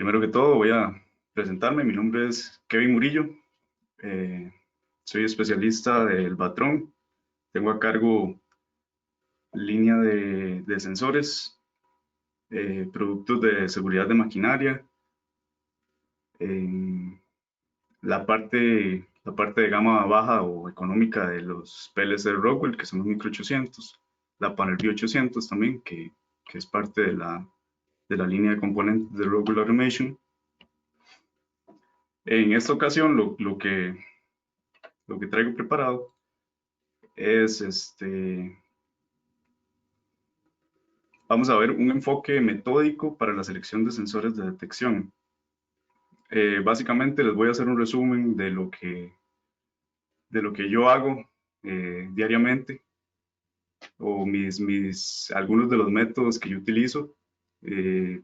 Primero que todo voy a presentarme. Mi nombre es Kevin Murillo. Eh, Soy especialista del Batrón. Tengo a cargo línea de sensores, productos de seguridad de maquinaria, en la parte de gama baja o económica de los PLC Rockwell, que son los micro 800, la Panel B800 también, que es parte de la línea de componentes de Rockwell Automation. En esta ocasión lo que traigo preparado es vamos a ver un enfoque metódico para la selección de sensores de detección. Básicamente les voy a hacer un resumen de lo que yo hago diariamente, o algunos de los métodos que yo utilizo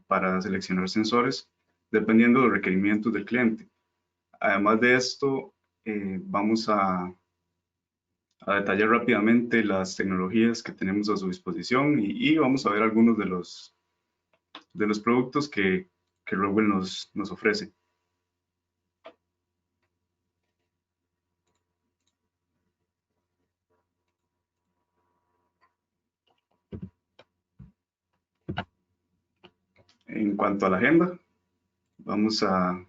para seleccionar sensores, dependiendo de los requerimientos del cliente. Además de esto, vamos a detallar rápidamente las tecnologías que tenemos a su disposición y vamos a ver algunos de los productos que Rockwell nos ofrece. En cuanto a la agenda, vamos a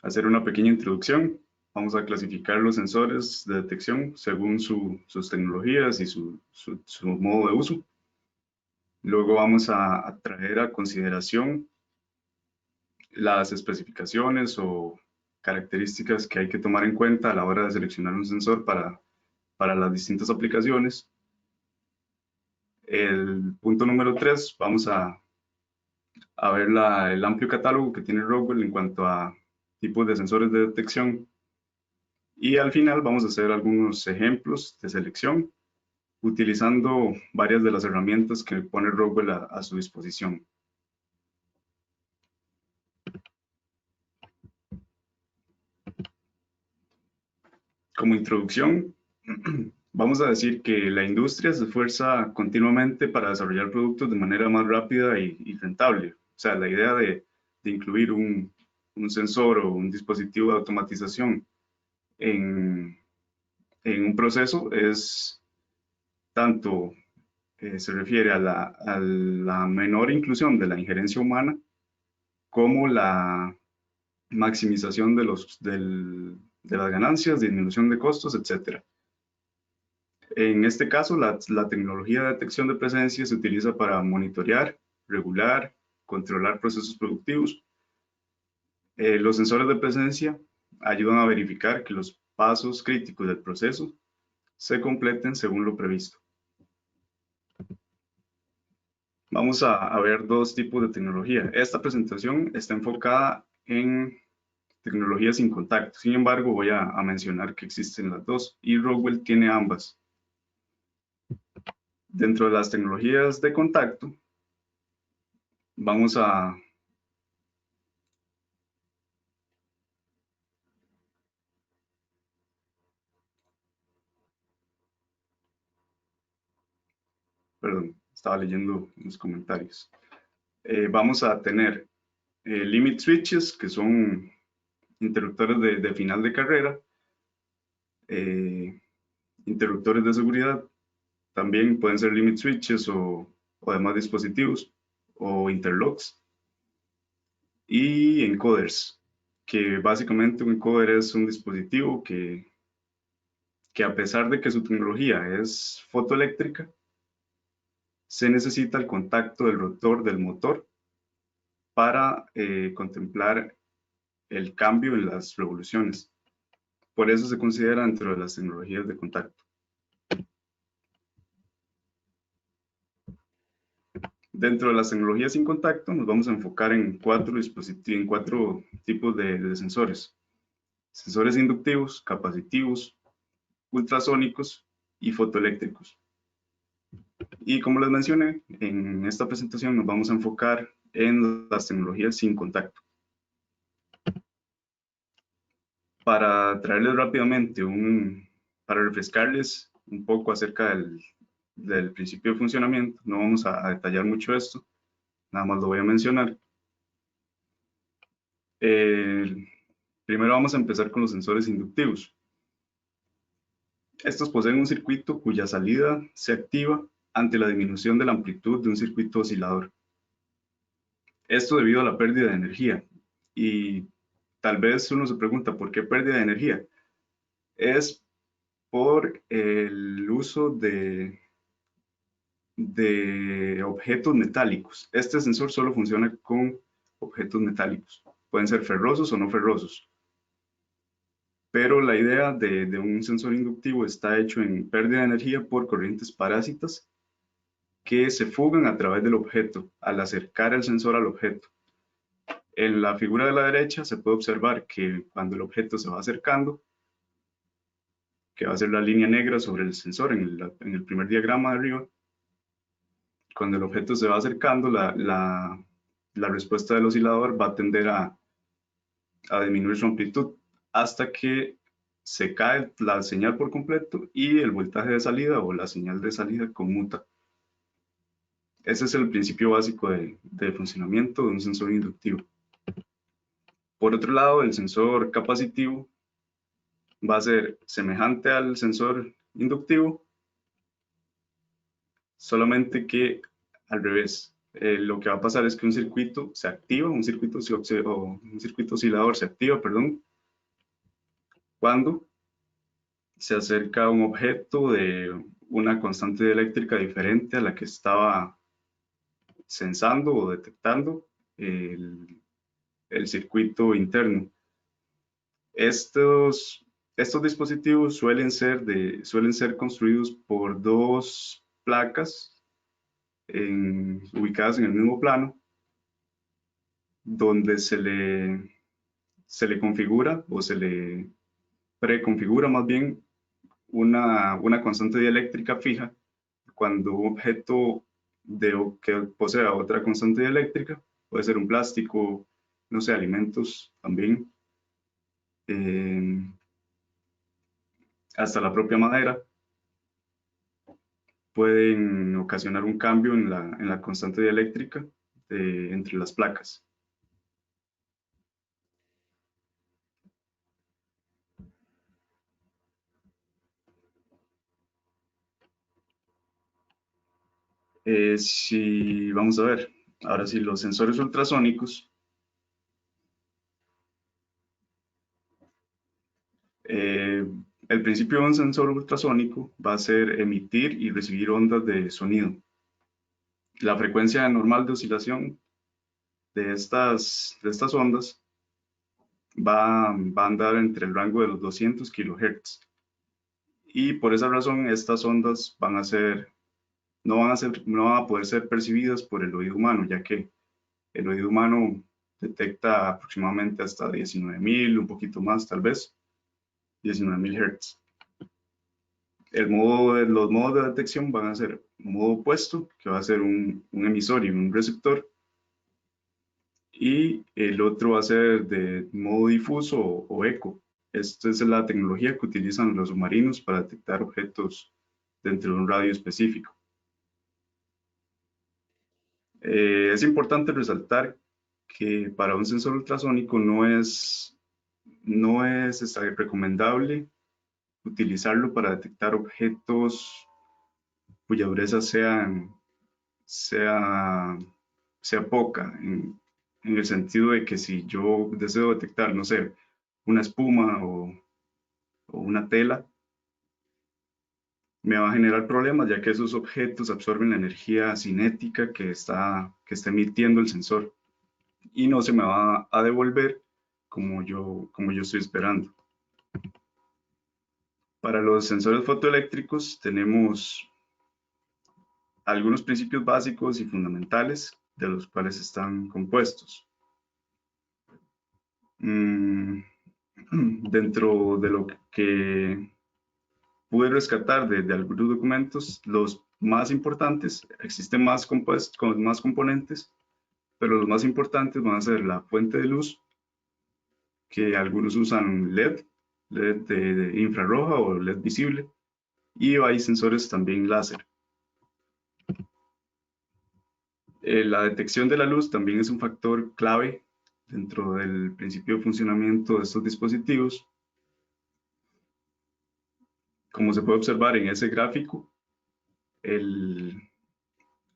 hacer una pequeña introducción. Vamos a clasificar los sensores de detección según sus tecnologías y su modo de uso. Luego vamos a traer a consideración las especificaciones o características que hay que tomar en cuenta a la hora de seleccionar un sensor para las distintas aplicaciones. El punto número 3, vamos a ver el amplio catálogo que tiene Rockwell en cuanto a tipos de sensores de detección. Y al final vamos a hacer algunos ejemplos de selección utilizando varias de las herramientas que pone Rockwell a su disposición. Como introducción, vamos a decir que la industria se esfuerza continuamente para desarrollar productos de manera más rápida y rentable. O sea, la idea de incluir un sensor o un dispositivo de automatización en un proceso es tanto, se refiere a la menor inclusión de la injerencia humana como la maximización de las ganancias, disminución de costos, etc. En este caso, la tecnología de detección de presencia se utiliza para monitorear, regular, controlar procesos productivos. Los sensores de presencia ayudan a verificar que los pasos críticos del proceso se completen según lo previsto. Vamos a ver dos tipos de tecnología. Esta presentación está enfocada en tecnologías sin contacto. Sin embargo, voy a mencionar que existen las dos y Rockwell tiene ambas. Dentro de las tecnologías de contacto, vamos a perdón, estaba leyendo los comentarios. Vamos a tener limit switches, que son interruptores de final de carrera, interruptores de seguridad, también pueden ser limit switches o demás dispositivos, o interlocks, y encoders, que básicamente un encoder es un dispositivo que a pesar de que su tecnología es fotoeléctrica, se necesita el contacto del rotor del motor para contemplar el cambio en las revoluciones. Por eso se considera dentro de las tecnologías de contacto. Dentro de las tecnologías sin contacto nos vamos a enfocar en cuatro tipos de sensores. Sensores inductivos, capacitivos, ultrasónicos y fotoeléctricos. Y como les mencioné, en esta presentación nos vamos a enfocar en las tecnologías sin contacto. Para traerles rápidamente para refrescarles un poco acerca del principio de funcionamiento, no vamos a detallar mucho esto, nada más lo voy a mencionar. Eh, Primero vamos a empezar con los sensores inductivos. Estos poseen un circuito cuya salida se activa ante la disminución de la amplitud de un circuito oscilador. Esto debido a la pérdida de energía. Y tal vez uno se pregunta, ¿por qué pérdida de energía? Es por el uso de objetos metálicos. Este sensor solo funciona con objetos metálicos. Pueden ser ferrosos o no ferrosos. Pero la idea de un sensor inductivo está hecho en pérdida de energía por corrientes parásitas que se fugan a través del objeto al acercar el sensor al objeto. En la figura de la derecha se puede observar que cuando el objeto se va acercando, que va a ser la línea negra sobre el sensor en el primer diagrama de arriba, cuando el objeto se va acercando, la respuesta del oscilador va a tender a disminuir su amplitud hasta que se cae la señal por completo y el voltaje de salida o la señal de salida conmuta. Ese es el principio básico de funcionamiento de un sensor inductivo. Por otro lado, el sensor capacitivo va a ser semejante al sensor inductivo, solamente que al revés. Lo que va a pasar es que un circuito se activa, un circuito oscilador se activa, perdón, cuando se acerca a un objeto de una constante eléctrica diferente a la que estaba sensando o detectando el, el circuito interno. Estos dispositivos suelen ser construidos por dos placas ubicadas en el mismo plano, donde se le configura o se le preconfigura más bien una constante dieléctrica fija cuando un objeto que posea otra constante dieléctrica, puede ser un plástico, no sé, alimentos también, eh, hasta la propia madera, pueden ocasionar un cambio en la constante dieléctrica entre las placas. Si vamos a ver, ahora sí, los sensores ultrasónicos, eh, el principio de un sensor ultrasónico va a ser emitir y recibir ondas de sonido. La frecuencia normal de oscilación de estas ondas va a andar entre el rango de los 200 kHz. Y por esa razón estas ondas no van a poder ser percibidas por el oído humano, ya que el oído humano detecta aproximadamente hasta 19.000, un poquito más tal vez, 19.000 Hz. Los modos de detección van a ser un modo opuesto, que va a ser un emisor y un receptor, y el otro va a ser de modo difuso o eco. Esta es la tecnología que utilizan los submarinos para detectar objetos dentro de un radio específico. Es importante resaltar que para un sensor ultrasónico no es recomendable utilizarlo para detectar objetos cuya dureza sea, sea poca, en el sentido de que si yo deseo detectar, no sé, una espuma o una tela, me va a generar problemas ya que esos objetos absorben la energía cinética que está emitiendo el sensor y no se me va a devolver como yo estoy esperando. Para los sensores fotoeléctricos tenemos algunos principios básicos y fundamentales de los cuales están compuestos. Mm, Dentro de lo que pude rescatar de algunos documentos, los más importantes, existen más componentes, pero los más importantes van a ser la fuente de luz, que algunos usan LED de infrarroja o LED visible, y hay sensores también láser. La detección de la luz también es un factor clave dentro del principio de funcionamiento de estos dispositivos. Como se puede observar en ese gráfico,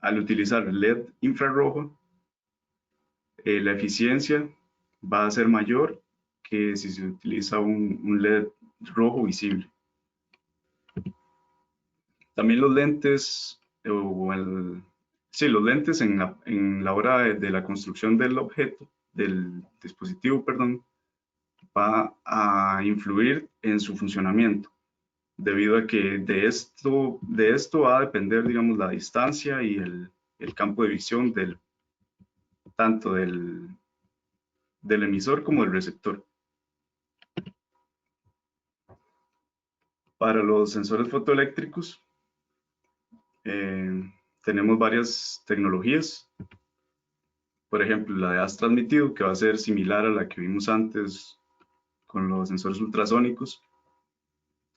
al utilizar LED infrarrojo, la eficiencia va a ser mayor que si se utiliza un LED rojo visible. También los lentes, sí, los lentes en la hora de la construcción del objeto, del dispositivo, perdón, va a influir en su funcionamiento, debido a que de esto va a depender, digamos, la distancia y el campo de visión tanto del emisor como del receptor. Para los sensores fotoeléctricos, tenemos varias tecnologías. Por ejemplo, la de haz transmitido, que va a ser similar a la que vimos antes con los sensores ultrasónicos,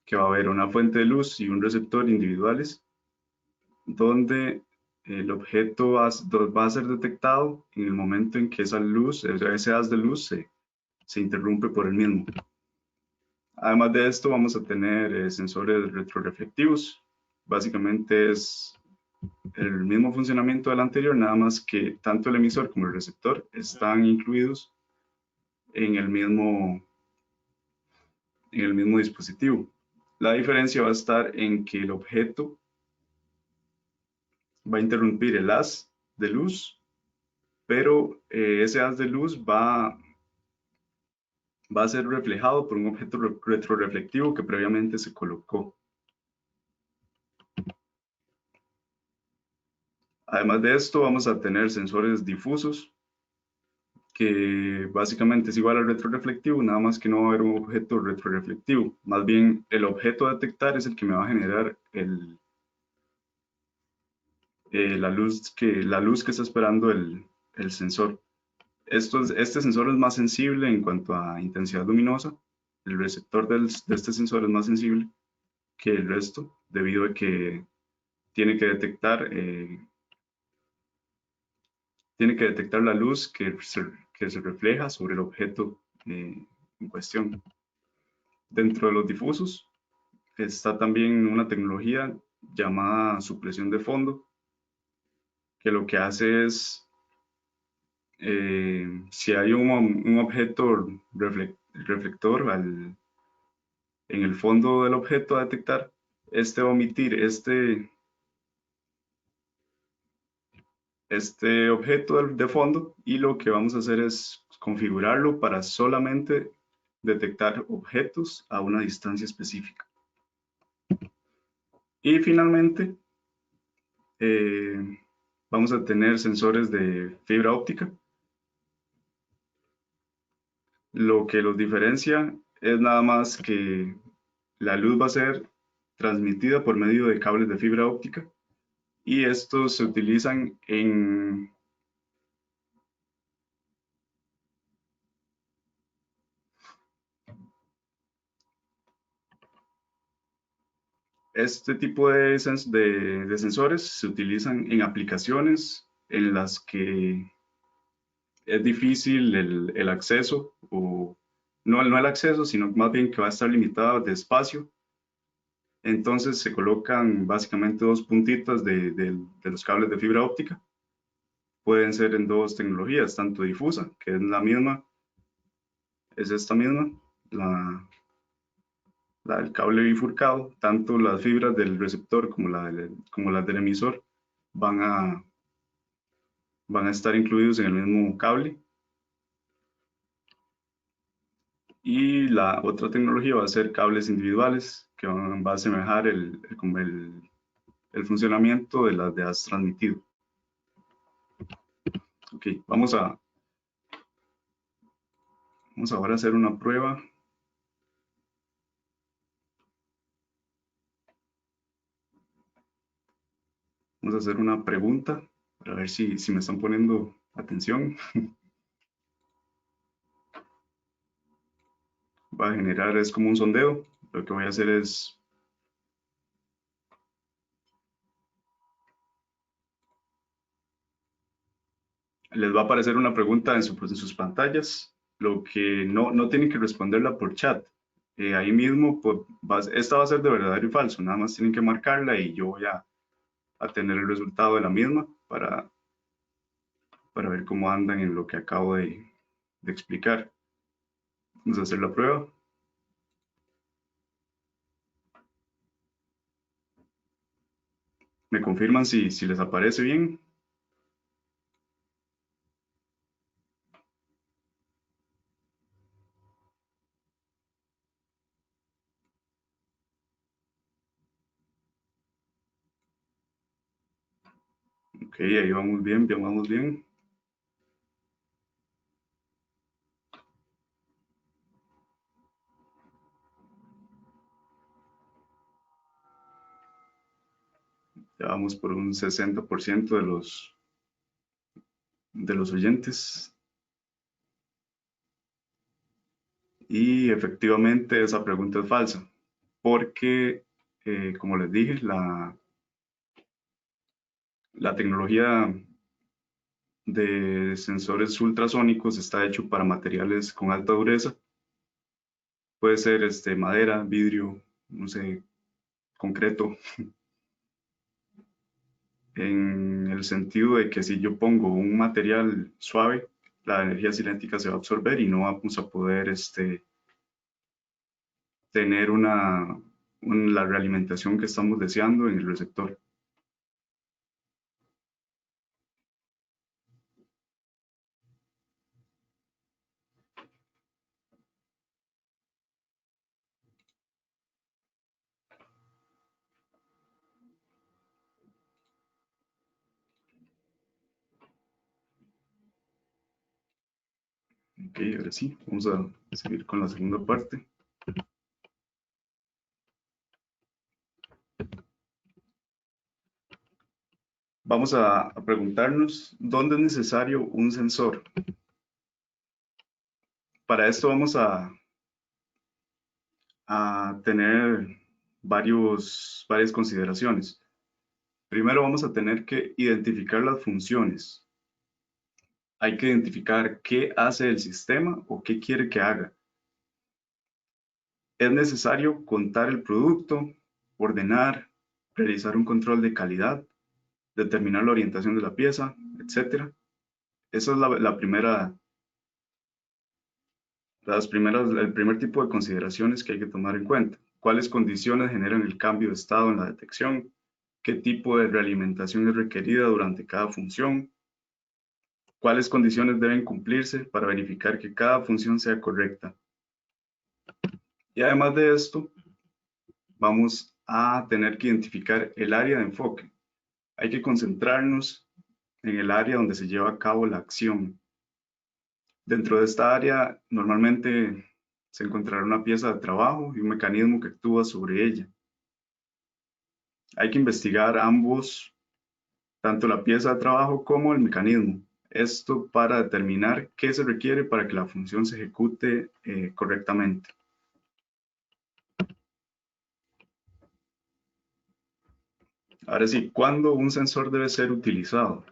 que va a haber una fuente de luz y un receptor individuales, donde el objeto va a ser detectado en el momento en que esa luz, ese haz de luz se interrumpe por el mismo. Además de esto, vamos a tener sensores retroreflectivos. Básicamente es el mismo funcionamiento del anterior, nada más que tanto el emisor como el receptor están incluidos en el mismo dispositivo. La diferencia va a estar en que el objeto va a interrumpir el haz de luz, pero ese haz de luz va a ser reflejado por un objeto retroreflectivo que previamente se colocó. Además de esto, vamos a tener sensores difusos, que básicamente es igual al retroreflectivo, nada más que no va a haber un objeto retroreflectivo. Más bien, el objeto a detectar es el que me va a generar la luz que está esperando el sensor. Este sensor es más sensible en cuanto a intensidad luminosa. El receptor de este sensor es más sensible que el resto, debido a que tiene que detectar, la luz que se refleja sobre el objeto en cuestión. Dentro de los difusos está también una tecnología llamada supresión de fondo, que lo que hace es, si hay un objeto reflector en el fondo del objeto a detectar, este va a omitir este objeto de fondo, y lo que vamos a hacer es configurarlo para solamente detectar objetos a una distancia específica. Y finalmente, vamos a tener sensores de fibra óptica. Lo que los diferencia es nada más que la luz va a ser transmitida por medio de cables de fibra óptica, y estos se utilizan en este tipo de sensores se utilizan en aplicaciones en las que es difícil el acceso, o no el acceso, sino más bien que va a estar limitado de espacio. Entonces se colocan básicamente dos puntitas de los cables de fibra óptica. Pueden ser en dos tecnologías, tanto difusa, que es la misma, es esta misma, la del cable bifurcado. Tanto las fibras del receptor como las del emisor van van a estar incluidos en el mismo cable. Y la otra tecnología va a ser cables individuales, que va a asemejar el funcionamiento de las de haz transmitido. Ok, vamos ahora a hacer una prueba. Vamos a hacer una pregunta para ver si me están poniendo atención. Va a generar, es como un sondeo. Lo que voy a hacer es, les va a aparecer una pregunta en sus pantallas, lo que no tienen que responderla por chat. Ahí mismo, pues, esta va a ser de verdadero y falso, nada más tienen que marcarla y yo voy a tener el resultado de la misma para ver cómo andan en lo que acabo de explicar. Vamos a hacer la prueba. ¿Me confirman si les aparece bien? Ok, ahí vamos bien, bien, vamos bien. Ya vamos por un 60% de los oyentes. Y efectivamente esa pregunta es falsa, porque, como les dije, la tecnología de sensores ultrasónicos está hecho para materiales con alta dureza. Puede ser madera, vidrio, no sé, concreto, en el sentido de que si yo pongo un material suave, la energía cinética se va a absorber y no vamos a poder tener la realimentación que estamos deseando en el receptor. Ok, ahora sí, vamos a seguir con la segunda parte. Vamos a preguntarnos dónde es necesario un sensor. Para esto vamos a tener varias consideraciones. Primero vamos a tener que identificar las funciones. Hay que identificar qué hace el sistema o qué quiere que haga. Es necesario contar el producto, ordenar, realizar un control de calidad, determinar la orientación de la pieza, etc. Esa es el primer tipo de consideraciones que hay que tomar en cuenta. ¿Cuáles condiciones generan el cambio de estado en la detección? ¿Qué tipo de realimentación es requerida durante cada función? ¿Cuáles condiciones deben cumplirse para verificar que cada función sea correcta? Y además de esto, vamos a tener que identificar el área de enfoque. Hay que concentrarnos en el área donde se lleva a cabo la acción. Dentro de esta área, normalmente se encontrará una pieza de trabajo y un mecanismo que actúa sobre ella. Hay que investigar ambos, tanto la pieza de trabajo como el mecanismo. Esto para determinar qué se requiere para que la función se ejecute correctamente. Ahora sí, ¿cuándo un sensor debe ser utilizado?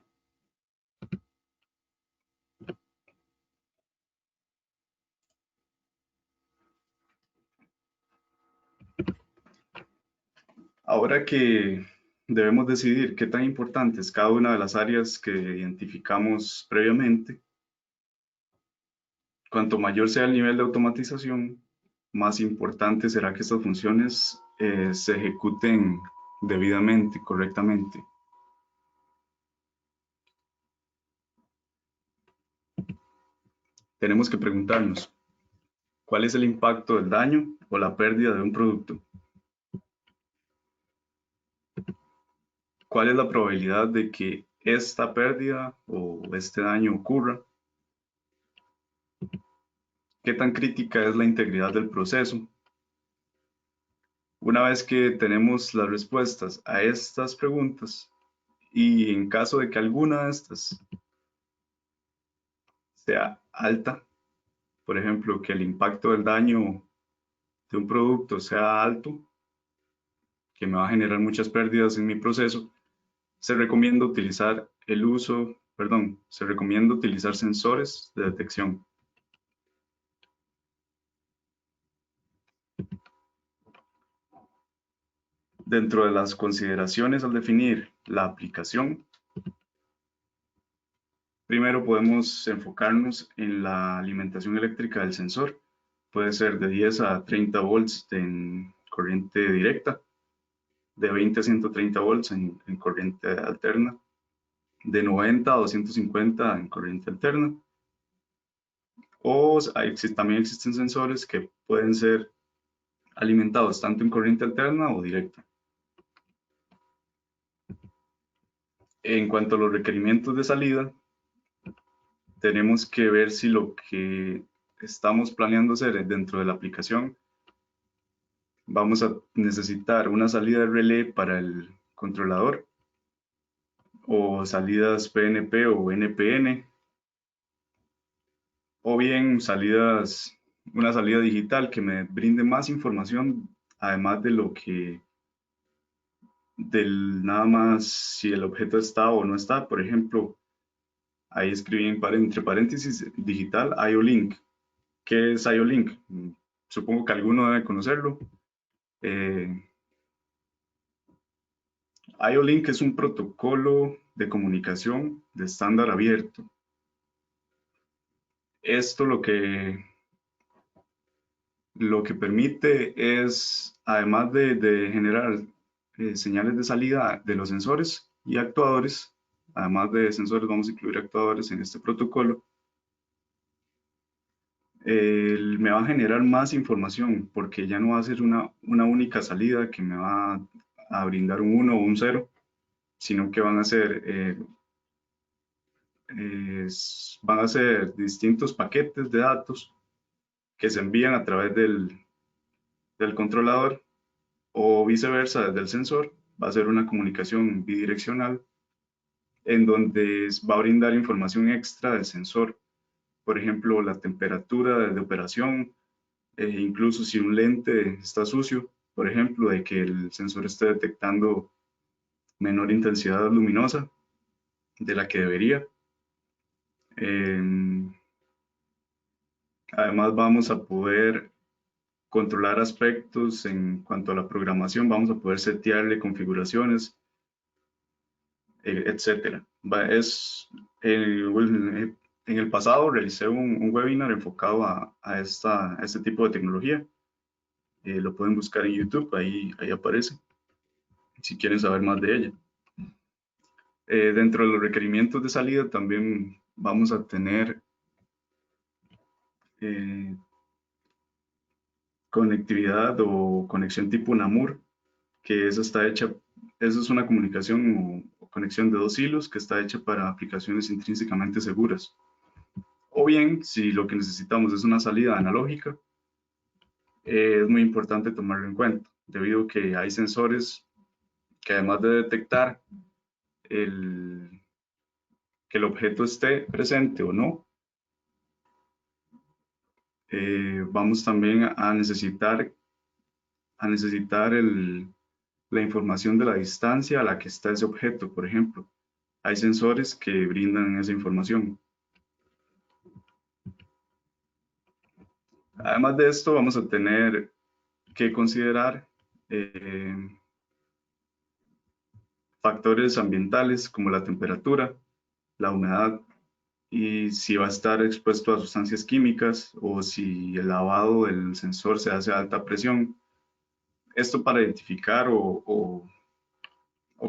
Ahora que debemos decidir qué tan importante es cada una de las áreas que identificamos previamente, cuanto mayor sea el nivel de automatización, más importante será que estas funciones se ejecuten debidamente, correctamente. Tenemos que preguntarnos, ¿cuál es el impacto del daño o la pérdida de un producto? ¿Cuál es la probabilidad de que esta pérdida o este daño ocurra? ¿Qué tan crítica es la integridad del proceso? Una vez que tenemos las respuestas a estas preguntas y en caso de que alguna de estas sea alta, por ejemplo, que el impacto del daño de un producto sea alto, que me va a generar muchas pérdidas en mi proceso, se recomienda utilizar el uso se recomienda utilizar sensores de detección. Dentro de las consideraciones al definir la aplicación, primero podemos enfocarnos en la alimentación eléctrica del sensor. Puede ser de 10 a 30 volts en corriente directa, de 20 a 130 volts en corriente alterna, de 90 a 250 en corriente alterna. O también existen sensores que pueden ser alimentados tanto en corriente alterna o directa. En cuanto a los requerimientos de salida, tenemos que ver si lo que estamos planeando hacer dentro de la aplicación, vamos a necesitar una salida de relé para el controlador o salidas PNP o NPN, o bien una salida digital que me brinde más información, además de lo que, del nada más si el objeto está o no está. Por ejemplo, ahí escribí entre paréntesis digital IO-Link. ¿Qué es IO-Link? Supongo que alguno debe conocerlo. IO-Link es un protocolo de comunicación de estándar abierto. Esto lo que permite es, además de generar señales de salida de los sensores y actuadores, además de sensores vamos a incluir actuadores en este protocolo, me va a generar más información porque ya no va a ser una única salida que me va a brindar un 1 o un 0, sino que van a ser distintos paquetes de datos que se envían a través del controlador, o viceversa desde el sensor. Va a ser una comunicación bidireccional en donde va a brindar información extra del sensor, por ejemplo, la temperatura de operación, incluso si un lente está sucio, por ejemplo, de que el sensor esté detectando menor intensidad luminosa de la que debería. Además, vamos a poder controlar aspectos en cuanto a la programación, vamos a poder setearle configuraciones, etcétera. En el pasado realicé un webinar enfocado a este tipo de tecnología. Lo pueden buscar en YouTube, ahí aparece, si quieren saber más de ella. Dentro de los requerimientos de salida también vamos a tener eh, conectividad o conexión tipo NAMUR, que esa es una comunicación o conexión de dos hilos que está hecha para aplicaciones intrínsecamente seguras. O bien, si lo que necesitamos es una salida analógica, es muy importante tomarlo en cuenta, debido a que hay sensores que además de detectar que el objeto esté presente o no, vamos también a necesitar la información de la distancia a la que está ese objeto, por ejemplo. Hay sensores que brindan esa información. Además de esto, vamos a tener que considerar factores ambientales como la temperatura, la humedad y si va a estar expuesto a sustancias químicas o si el lavado del sensor se hace a alta presión. Esto para identificar o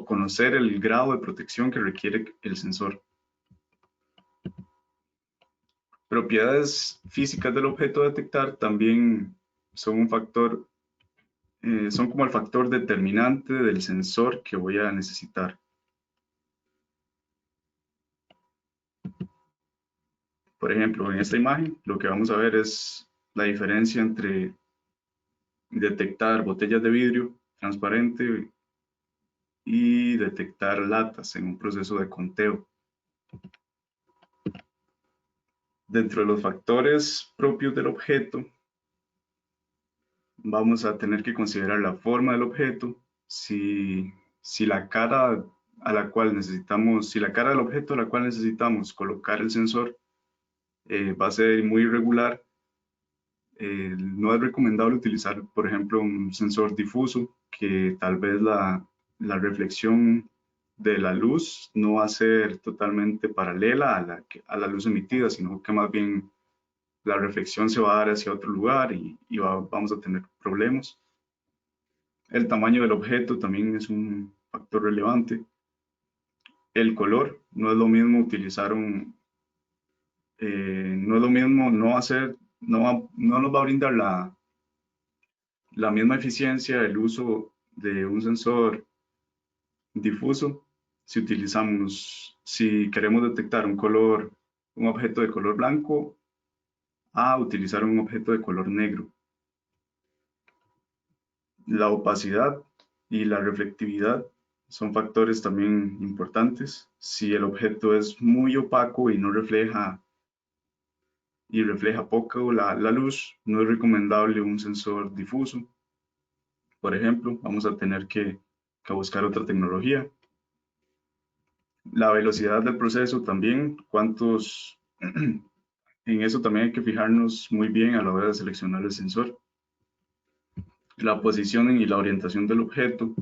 conocer el grado de protección que requiere el sensor. Propiedades físicas del objeto a detectar también son un factor, son como el factor determinante del sensor que voy a necesitar. Por ejemplo, en esta imagen lo que vamos a ver es la diferencia entre detectar botellas de vidrio transparente y detectar latas en un proceso de conteo. Dentro de los factores propios del objeto, vamos a tener que considerar la forma del objeto, si la cara a la cual necesitamos, si la cara del objeto a la cual necesitamos colocar el sensor va a ser muy irregular, no es recomendable utilizar, por ejemplo, un sensor difuso, que tal vez la reflexión de la luz no va a ser totalmente paralela a la luz emitida, sino que más bien la reflexión se va a dar hacia otro lugar y vamos a tener problemas. El tamaño del objeto también es un factor relevante. El color, no es lo mismo utilizar no es lo mismo no hacer, no nos va a brindar la misma eficiencia el uso de un sensor difuso si queremos detectar un objeto de color blanco, a utilizar un objeto de color negro. La opacidad y la reflectividad son factores también importantes. Si el objeto es muy opaco y no refleja poco la luz, no es recomendable un sensor difuso. Por ejemplo, vamos a tener que buscar otra tecnología. La velocidad del proceso también, en eso también hay que fijarnos muy bien a la hora de seleccionar el sensor. La posición y la orientación del objeto,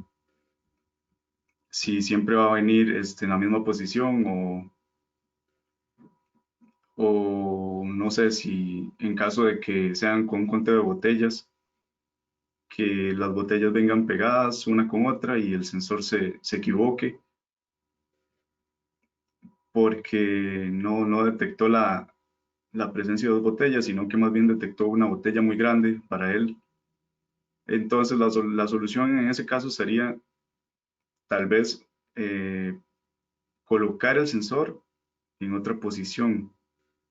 si siempre va a venir en la misma posición o no sé si en caso de que sean con un conteo de botellas, que las botellas vengan pegadas una con otra y el sensor se equivoque porque no detectó la presencia de dos botellas, sino que más bien detectó una botella muy grande para él. Entonces la solución en ese caso sería tal vez colocar el sensor en otra posición.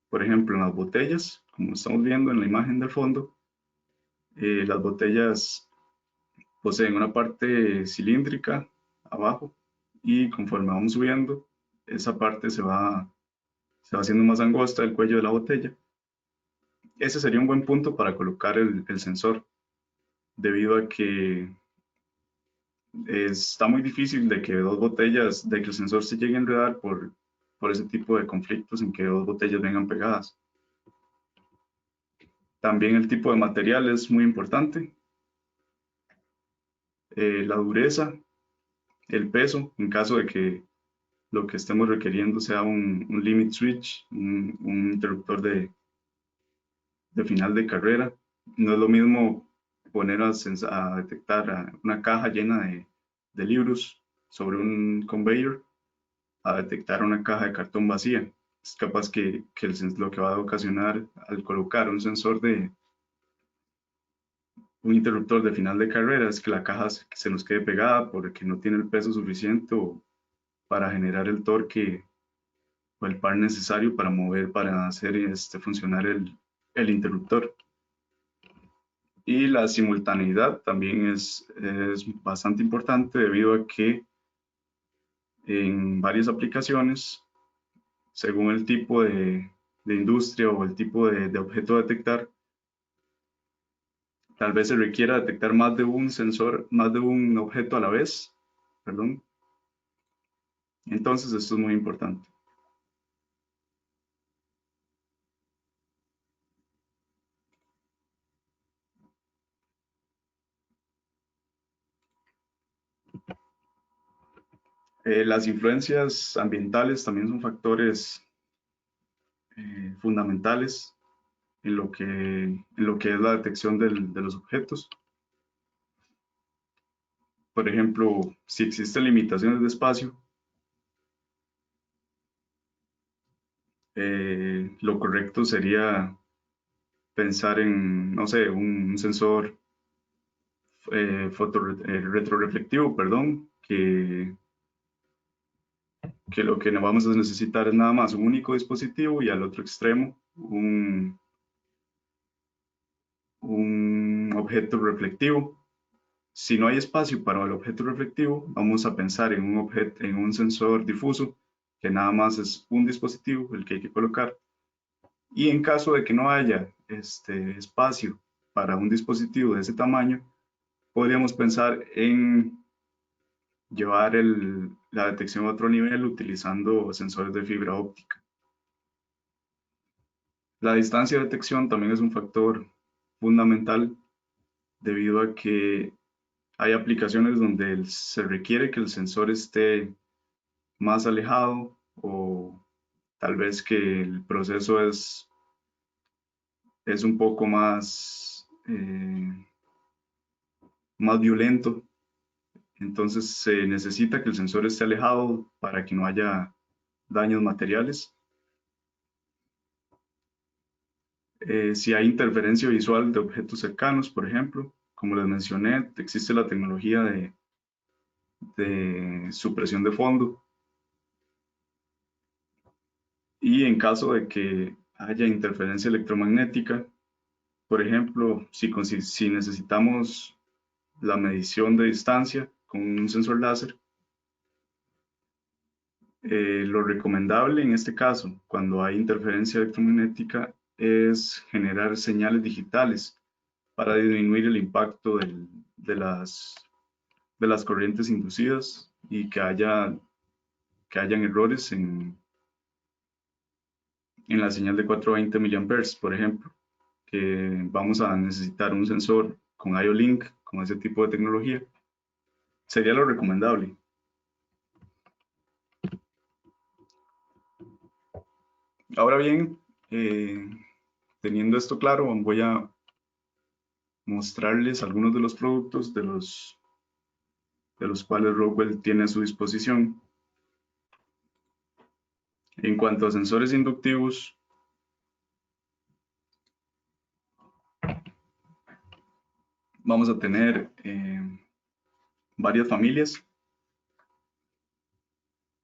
Por ejemplo, en las botellas, como estamos viendo en la imagen del fondo, las botellas poseen una parte cilíndrica abajo y conforme vamos subiendo, esa parte se va haciendo más angosta el cuello de la botella. Ese sería un buen punto para colocar el sensor, debido a que está muy difícil de que dos botellas, de que el sensor se llegue a enredar por ese tipo de conflictos en que dos botellas vengan pegadas. También el tipo de material es muy importante. La dureza, el peso, en caso de que lo que estemos requiriendo sea un limit switch, un interruptor de final de carrera. No es lo mismo poner a detectar una caja llena de libros sobre un conveyor a detectar una caja de cartón vacía. Es capaz que lo que va a ocasionar al colocar un sensor un interruptor de final de carrera es que la caja se nos quede pegada porque no tiene el peso suficiente para generar el torque o el par necesario para hacer funcionar el interruptor. Y la simultaneidad también es bastante importante debido a que en varias aplicaciones, según el tipo de industria o el tipo de objeto a detectar, tal vez se requiera detectar más de un sensor, más de un objeto a la vez, perdón. Entonces esto es muy importante. Las influencias ambientales también son factores fundamentales en lo que es la detección de los objetos. Por ejemplo, si existen limitaciones de espacio, lo correcto sería pensar en, no sé, un sensor retroreflectivo, perdón, que lo que vamos a necesitar es nada más un único dispositivo y al otro extremo un objeto reflectivo. Si no hay espacio para el objeto reflectivo, vamos a pensar en un sensor difuso, que nada más es un dispositivo el que hay que colocar. Y en caso de que no haya espacio para un dispositivo de ese tamaño, podríamos pensar en llevar la detección a otro nivel utilizando sensores de fibra óptica. La distancia de detección también es un factor fundamental debido a que hay aplicaciones donde se requiere que el sensor esté más alejado o tal vez que el proceso es un poco más violento. Entonces se necesita que el sensor esté alejado para que no haya daños materiales. Si hay interferencia visual de objetos cercanos, por ejemplo, como les mencioné, existe la tecnología de supresión de fondo. Y en caso de que haya interferencia electromagnética, por ejemplo, si necesitamos la medición de distancia con un sensor láser, lo recomendable en este caso, cuando hay interferencia electromagnética, es generar señales digitales para disminuir el impacto de las corrientes inducidas y que hayan errores en la señal de 420 mA, por ejemplo, que vamos a necesitar un sensor con IO-Link, con ese tipo de tecnología, sería lo recomendable. Ahora bien, teniendo esto claro, voy a mostrarles algunos de los productos de los cuales Rockwell tiene a su disposición. En cuanto a sensores inductivos, vamos a tener varias familias.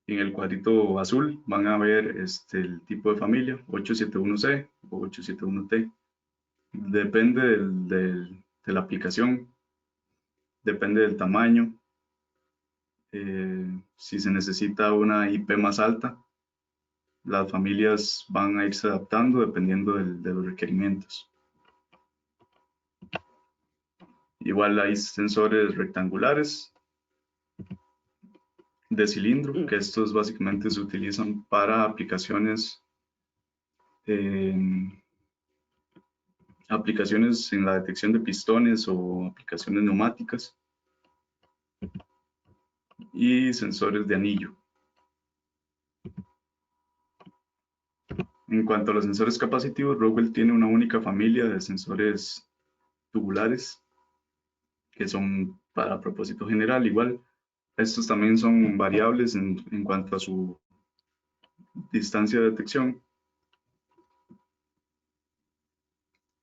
En el cuadrito azul van a ver el tipo de familia, 871C o 871T. Depende de la aplicación, depende del tamaño. Si se necesita una IP más alta, las familias van a irse adaptando dependiendo de los requerimientos. Igual hay sensores rectangulares de cilindro, que estos básicamente se utilizan para aplicaciones en la detección de pistones o aplicaciones neumáticas, y sensores de anillo. En cuanto a los sensores capacitivos, Rockwell tiene una única familia de sensores tubulares que son para propósito general. Igual, estos también son variables en cuanto a su distancia de detección.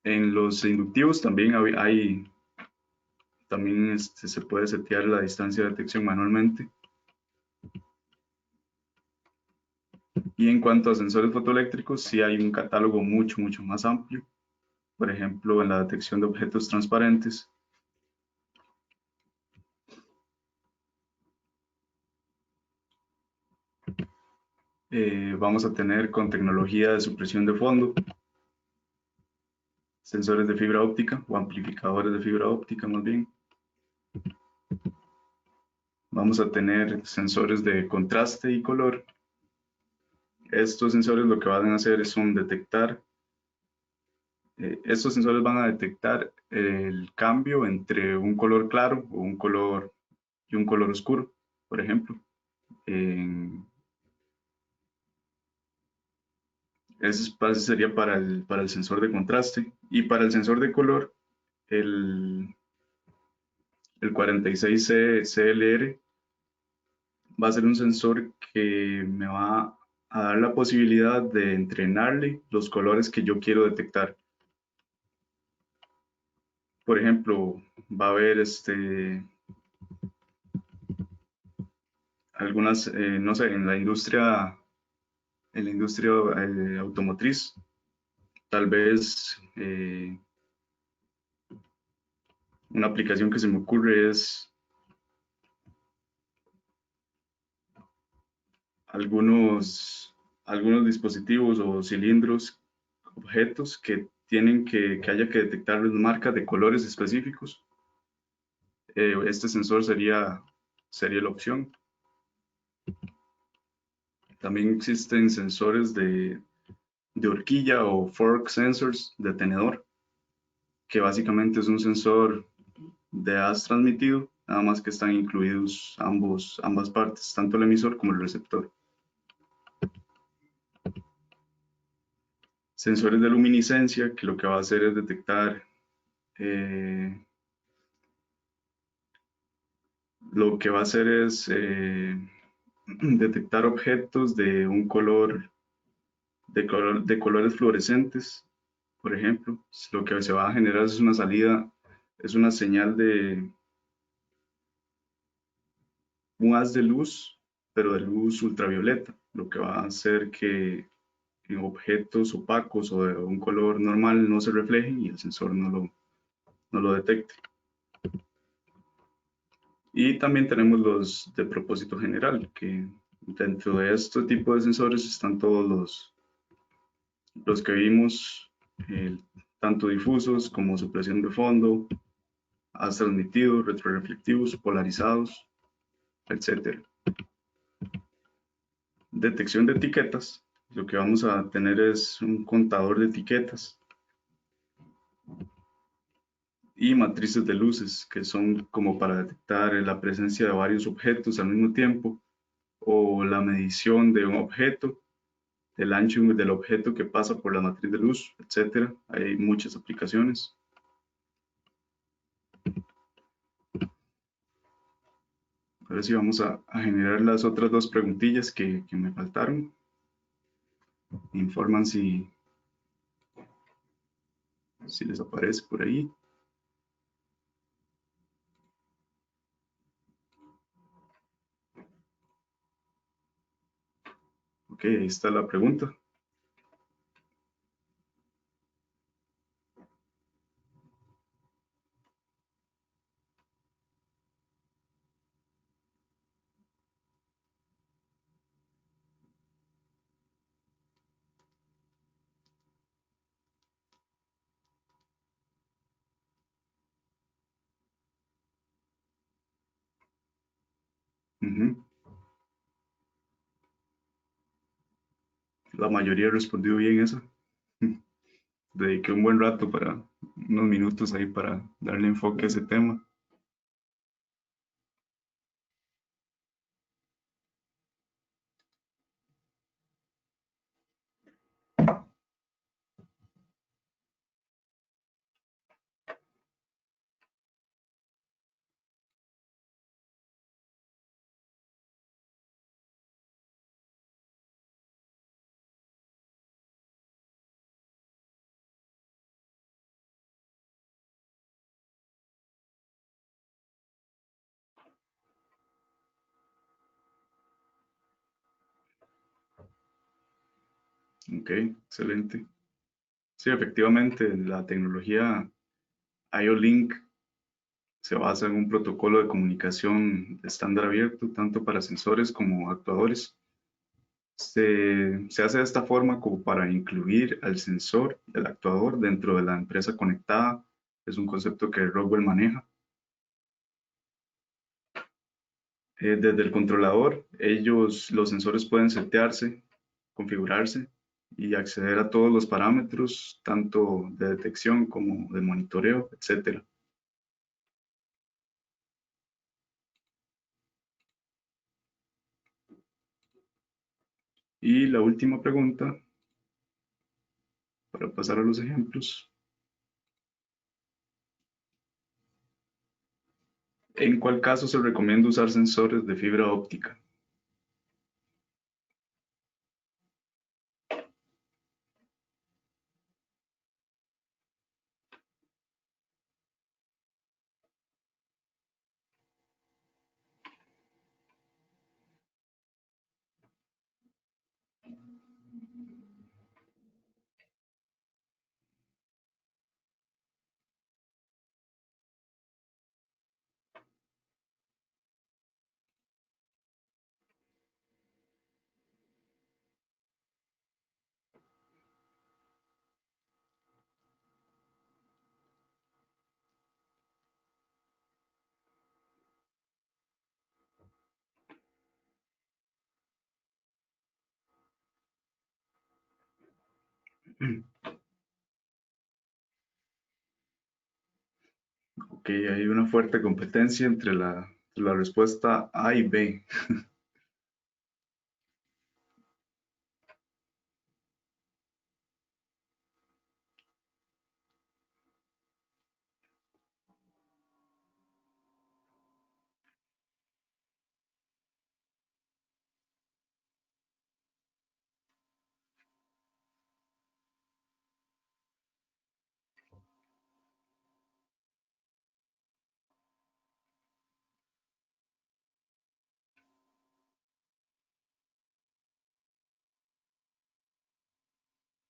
En los inductivos también también se puede setear la distancia de detección manualmente. Y en cuanto a sensores fotoeléctricos, sí hay un catálogo mucho más amplio. Por ejemplo, en la detección de objetos transparentes, vamos a tener con tecnología de supresión de fondo, sensores de fibra óptica o amplificadores de fibra óptica más bien. Vamos a tener sensores de contraste y color. Estos sensores lo que van a hacer es detectar, estos sensores van a detectar el cambio entre un color claro o un color y un color oscuro, por ejemplo. Ese sería para el sensor de contraste. Y para el sensor de color, el, el 46C CLR va a ser un sensor que me va a dar la posibilidad de entrenarle los colores que yo quiero detectar. Por ejemplo, va a haber algunas, no sé, en la industria automotriz, tal vez una aplicación que se me ocurre es algunos dispositivos o cilindros, objetos que que haya que detectarles marcas de colores específicos. Este sensor sería la opción. También existen sensores de horquilla o fork sensors de tenedor, que básicamente es un sensor de haz transmitido, nada más que están incluidos ambas partes, tanto el emisor como el receptor. Sensores de luminiscencia, que lo que va a hacer es detectar eh, lo que va a hacer es detectar objetos de un color, de colores fluorescentes, por ejemplo. Lo que se va a generar es una salida, es una señal de un haz de luz, pero de luz ultravioleta, lo que va a hacer que en objetos opacos o de un color normal no se reflejen y el sensor no lo detecte. Y también tenemos los de propósito general, que dentro de este tipo de sensores están todos los que vimos, eh, tanto difusos como supresión de fondo, haz transmitidos, retroreflectivos, polarizados, etcétera. Detección de etiquetas. Lo que vamos a tener es un contador de etiquetas y matrices de luces, que son como para detectar la presencia de varios objetos al mismo tiempo o la medición de un objeto, del ancho del objeto que pasa por la matriz de luz, etcétera. Hay muchas aplicaciones. Ahora sí vamos a generar las otras dos preguntillas que me faltaron. Me informan si les aparece por ahí. Ok, ahí está la pregunta. Ujú. La mayoría respondió bien esa. Dediqué un buen rato unos minutos ahí para darle enfoque a ese tema. Ok, excelente. Sí, efectivamente, la tecnología IO-Link se basa en un protocolo de comunicación de estándar abierto, tanto para sensores como actuadores. Se hace de esta forma como para incluir al sensor y al actuador dentro de la empresa conectada. Es un concepto que Rockwell maneja. Desde el controlador, los sensores pueden setearse, configurarse y acceder a todos los parámetros, tanto de detección como de monitoreo, etcétera. Y la última pregunta, para pasar a los ejemplos. ¿En cuál caso se recomienda usar sensores de fibra óptica? Ok, hay una fuerte competencia entre la respuesta A y B.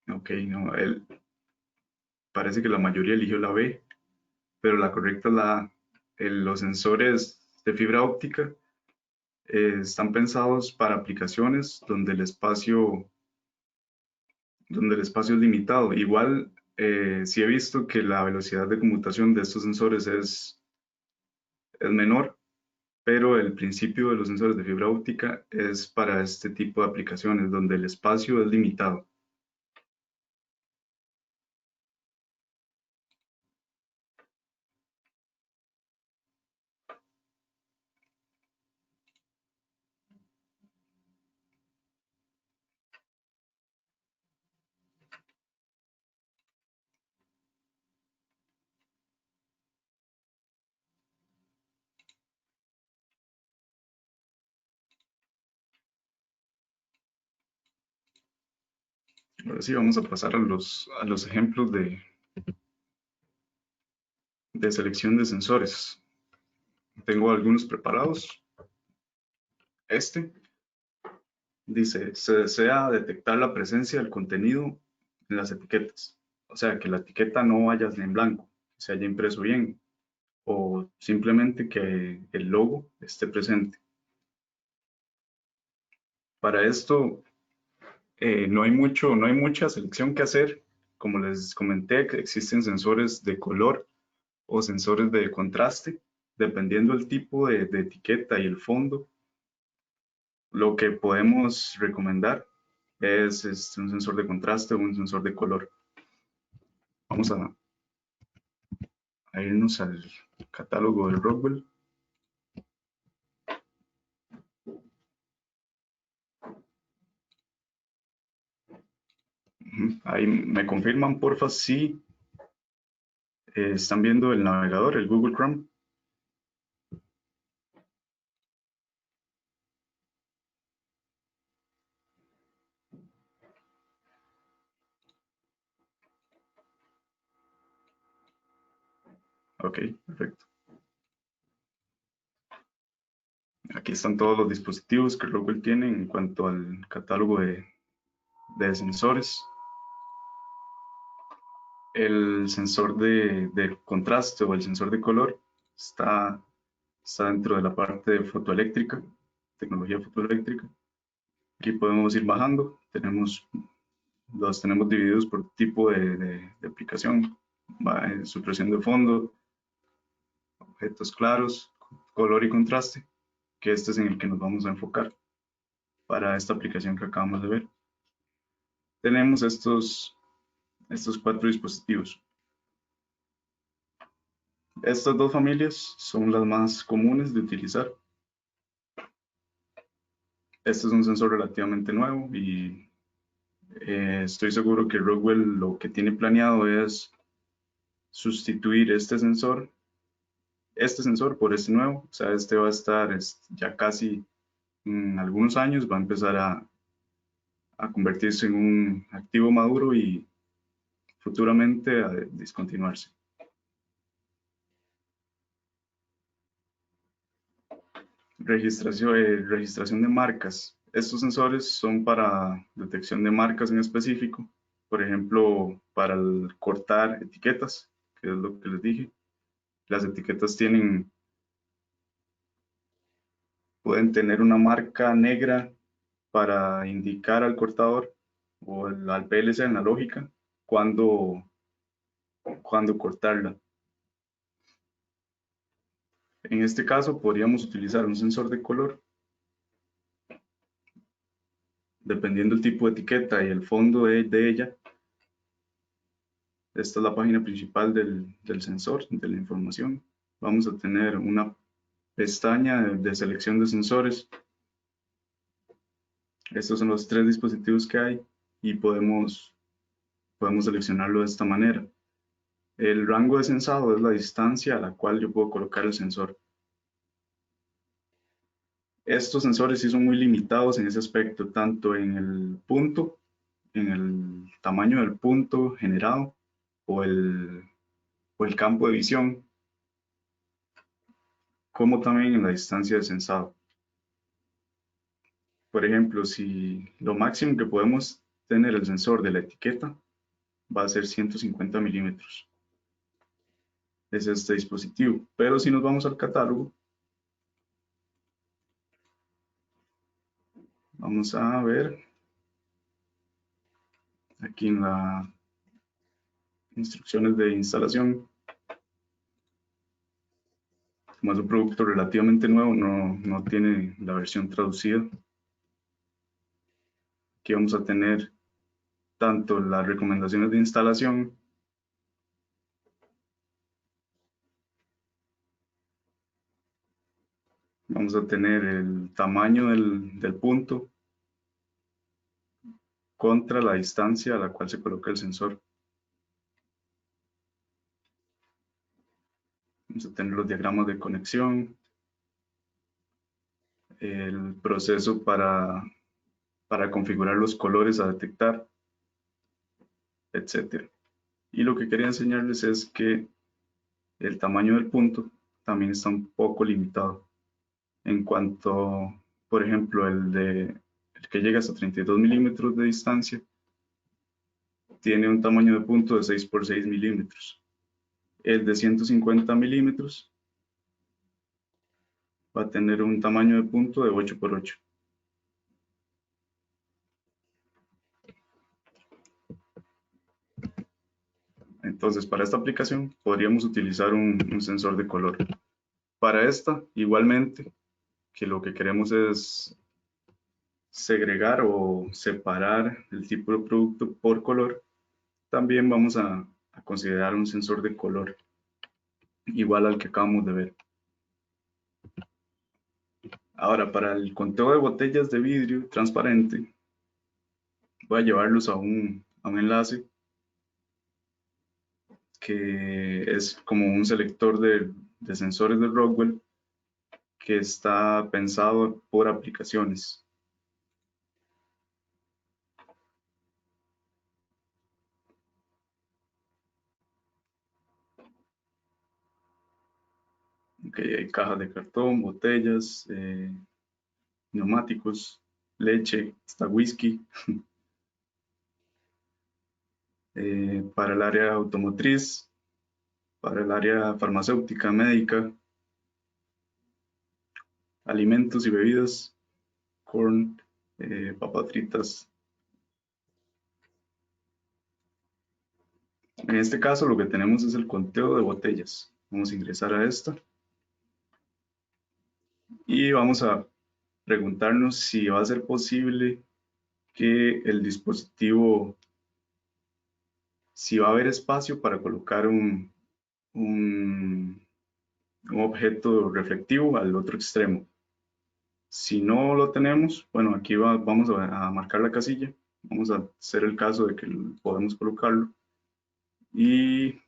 Ok, no, parece que la mayoría eligió la B, pero la correcta es la A. Los sensores de fibra óptica están pensados para aplicaciones donde el espacio es limitado. Igual, sí he visto que la velocidad de conmutación de estos sensores es menor, pero el principio de los sensores de fibra óptica es para este tipo de aplicaciones donde el espacio es limitado. Ahora sí, vamos a pasar a los ejemplos de selección de sensores. Tengo algunos preparados. Este dice, se desea detectar la presencia del contenido en las etiquetas. O sea, que la etiqueta no vaya en blanco, se haya impreso bien, o simplemente que el logo esté presente. Para esto no hay mucha selección que hacer. Como les comenté, que existen sensores de color o sensores de contraste, dependiendo del tipo de etiqueta y el fondo. Lo que podemos recomendar es un sensor de contraste o un sensor de color. Vamos a irnos al catálogo de Rockwell. Ahí me confirman, porfa, si están viendo el navegador, el Google Chrome. Ok, perfecto. Aquí están todos los dispositivos que Rockwell tiene en cuanto al catálogo de sensores. El sensor de contraste o el sensor de color está dentro de la parte de fotoeléctrica, tecnología fotoeléctrica. Aquí podemos ir bajando. Los tenemos divididos por tipo de aplicación. Supresión de fondo, objetos claros, color y contraste, que este es en el que nos vamos a enfocar para esta aplicación que acabamos de ver. Tenemos estos cuatro dispositivos. Estas dos familias son las más comunes de utilizar. Este es un sensor relativamente nuevo y estoy seguro que Rockwell lo que tiene planeado es sustituir este sensor por este nuevo. O sea, este va a estar ya casi en algunos años, va a empezar a convertirse en un activo maduro y futuramente a discontinuarse. Registración de marcas. Estos sensores son para detección de marcas en específico, por ejemplo, para cortar etiquetas, que es lo que les dije. Las etiquetas pueden tener una marca negra para indicar al cortador o al PLC en la lógica cuándo cortarla. En este caso podríamos utilizar un sensor de color, dependiendo del tipo de etiqueta y el fondo de ella, Esta es la página principal del sensor, de la información. Vamos a tener una pestaña de selección de sensores. Estos son los 3 dispositivos que hay y podemos seleccionarlo de esta manera. El rango de sensado es la distancia a la cual yo puedo colocar el sensor. Estos sensores sí son muy limitados en ese aspecto, tanto en el punto, en el tamaño del punto generado o el campo de visión, como también en la distancia de sensado. Por ejemplo, si lo máximo que podemos tener el sensor de la etiqueta va a ser 150 milímetros. Es este dispositivo. Pero si nos vamos al catálogo, vamos a ver aquí en las instrucciones de instalación. Como es un producto relativamente nuevo, no tiene la versión traducida. Aquí vamos a tener tanto las recomendaciones de instalación, vamos a tener el tamaño del punto contra la distancia a la cual se coloca el sensor. Vamos a tener los diagramas de conexión, el proceso para configurar los colores a detectar, etc. Y lo que quería enseñarles es que el tamaño del punto también está un poco limitado. En cuanto, por ejemplo, el que llega hasta 32 milímetros de distancia, tiene un tamaño de punto de 6 por 6 milímetros. El de 150 milímetros va a tener un tamaño de punto de 8 por 8. Entonces, para esta aplicación podríamos utilizar un sensor de color. Para esta, igualmente, que lo que queremos es segregar o separar el tipo de producto por color, también vamos a considerar un sensor de color igual al que acabamos de ver. Ahora, para el conteo de botellas de vidrio transparente, voy a llevarlos a un enlace que es como un selector de sensores de Rockwell que está pensado por aplicaciones. Okay, hay cajas de cartón, botellas, neumáticos, leche, hasta whisky. Para el área automotriz, para el área farmacéutica, médica, alimentos y bebidas, corn, papas fritas. En este caso lo que tenemos es el conteo de botellas. Vamos a ingresar a esta y vamos a preguntarnos si va a ser posible que el dispositivo, si va a haber espacio para colocar un objeto reflectivo al otro extremo. Si no lo tenemos, bueno, aquí vamos a marcar la casilla. Vamos a hacer el caso de que podemos colocarlo. Y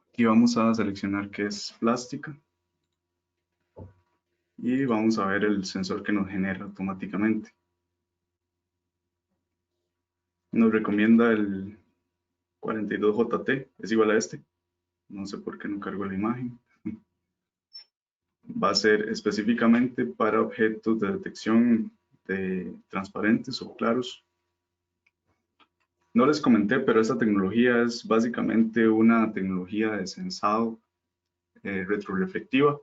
aquí vamos a seleccionar que es plástica. Y vamos a ver el sensor que nos genera automáticamente. Nos recomienda el 42JT, es igual a este. No sé por qué no cargo la imagen. Va a ser específicamente para objetos de detección de transparentes o claros. No les comenté, pero esta tecnología es básicamente una tecnología de sensado retroreflectiva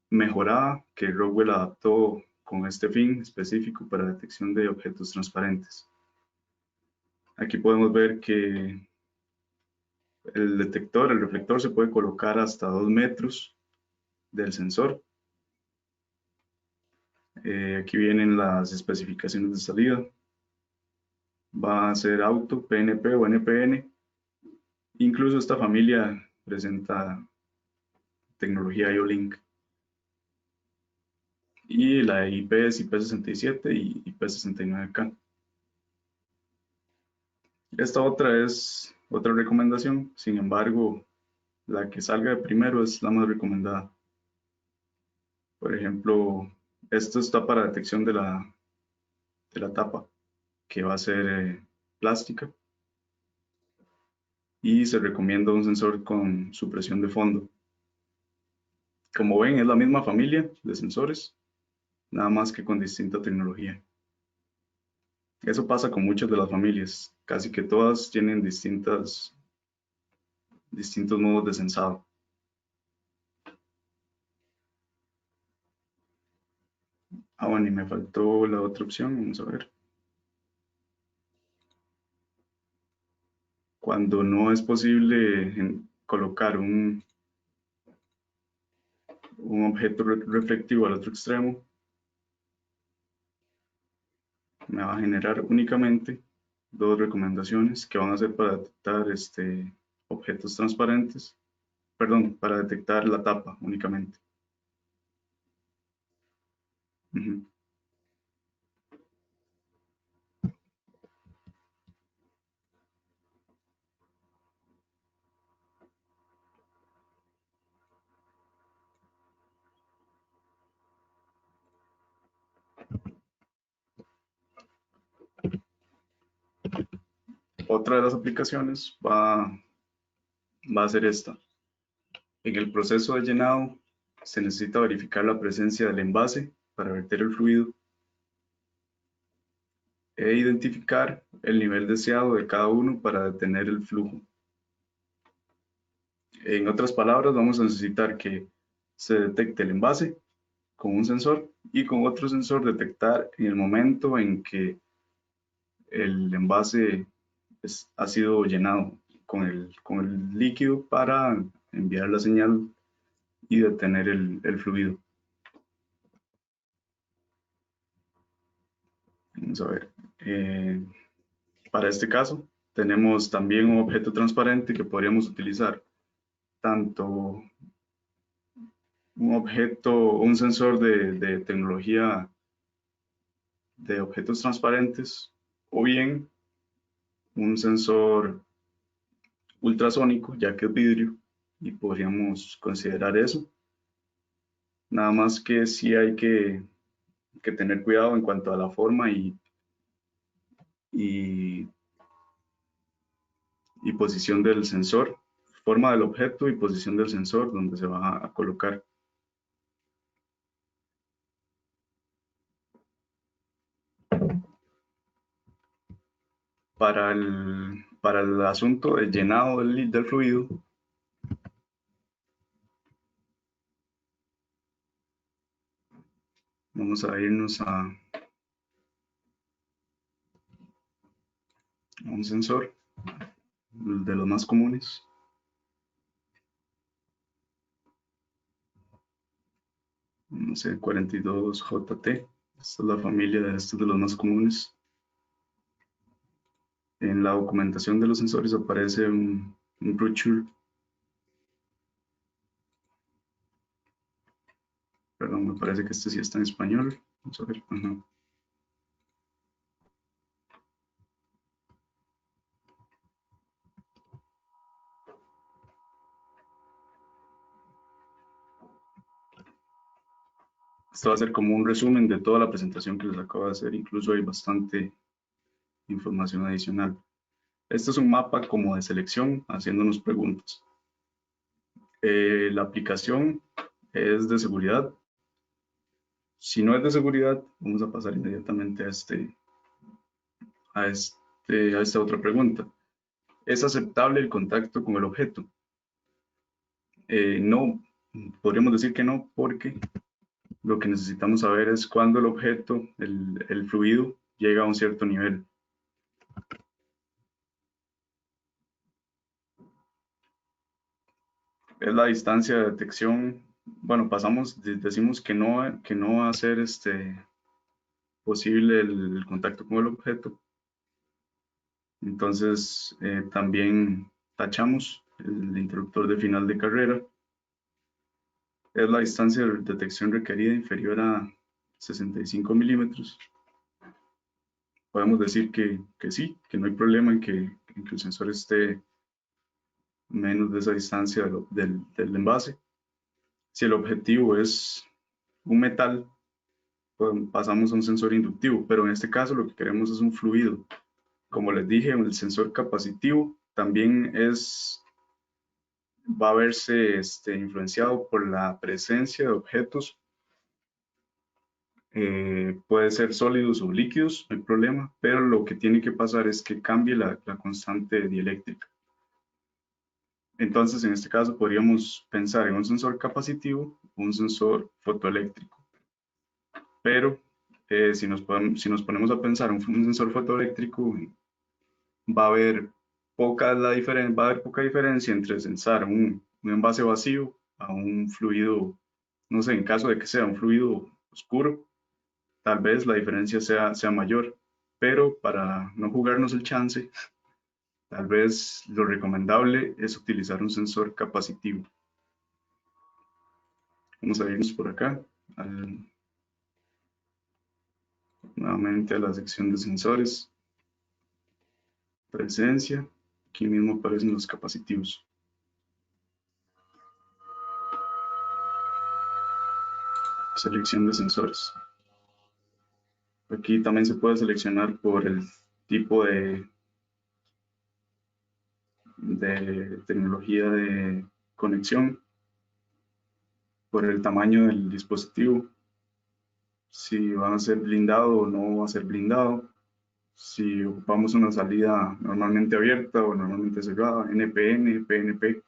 mejorada que Rockwell adaptó con este fin específico para detección de objetos transparentes. Aquí podemos ver que el detector, el reflector se puede colocar hasta 2 metros del sensor. Aquí vienen las especificaciones de salida. Va a ser auto, PNP o NPN. Incluso esta familia presenta tecnología IO-Link. Y la IP es IP67 y IP69K. Esta otra es otra recomendación, sin embargo, la que salga de primero es la más recomendada. Por ejemplo, esto está para detección de la tapa, que va a ser plástica, y se recomienda un sensor con supresión de fondo. Como ven, es la misma familia de sensores, nada más que con distinta tecnología. Eso pasa con muchas de las familias, casi que todas tienen distintos modos de sensado. Ah, bueno, y me faltó la otra opción, vamos a ver. Cuando no es posible colocar un objeto reflectivo al otro extremo, me va a generar únicamente dos recomendaciones que van a ser para detectar objetos transparentes, perdón, para detectar la tapa únicamente. Ujú. Otra de las aplicaciones va a ser esta. En el proceso de llenado se necesita verificar la presencia del envase para verter el fluido e identificar el nivel deseado de cada uno para detener el flujo. En otras palabras, vamos a necesitar que se detecte el envase con un sensor y con otro sensor detectar en el momento en que el envase ha sido llenado con el líquido para enviar la señal y detener el fluido. Vamos a ver. Para este caso, tenemos también un objeto transparente que podríamos utilizar tanto un sensor de tecnología de objetos transparentes o bien un sensor ultrasónico, ya que es vidrio, y podríamos considerar eso. Nada más que sí hay que tener cuidado en cuanto a la forma y, y posición del sensor, forma del objeto y posición del sensor donde se va a colocar. Para el asunto del llenado del fluido, vamos a irnos a un sensor de los más comunes. No sé, 42JT. Esta es la familia de estos de los más comunes. En la documentación de los sensores aparece un brochure, perdón, me parece que este sí está en español. Vamos a ver. Ajá. Esto va a ser como un resumen de toda la presentación que les acabo de hacer. Incluso hay bastante información adicional. Este es un mapa como de selección haciéndonos preguntas. La aplicación es de seguridad. Si no es de seguridad, vamos a pasar inmediatamente a esta otra pregunta. ¿Es aceptable el contacto con el objeto? No, podríamos decir que no, porque lo que necesitamos saber es cuándo el objeto, el fluido, llega a un cierto nivel. Es la distancia de detección. Bueno, decimos que no va a ser posible el contacto con el objeto. Entonces, también tachamos el interruptor de final de carrera. Es la distancia de detección requerida inferior a 65 milímetros. Podemos decir que sí, que no hay problema en que el sensor esté menos de esa distancia del envase. Si el objetivo es un metal, pues pasamos a un sensor inductivo, pero en este caso lo que queremos es un fluido. Como les dije, el sensor capacitivo también va a verse influenciado por la presencia de objetos. Puede ser sólidos o líquidos, no hay problema, pero lo que tiene que pasar es que cambie la constante dieléctrica. Entonces, en este caso, podríamos pensar en un sensor capacitivo o un sensor fotoeléctrico. Pero si nos ponemos a pensar en un sensor fotoeléctrico, va a haber va a haber poca diferencia entre sensar un envase vacío a un fluido, no sé, en caso de que sea un fluido oscuro, tal vez la diferencia sea mayor, pero para no jugarnos el chance, tal vez lo recomendable es utilizar un sensor capacitivo. Vamos a irnos por acá, nuevamente a la sección de sensores, presencia, aquí mismo aparecen los capacitivos. Selección de sensores. Aquí también se puede seleccionar por el tipo de tecnología de conexión, por el tamaño del dispositivo, si va a ser blindado o no va a ser blindado, si ocupamos una salida normalmente abierta o normalmente cerrada, NPN, PNP.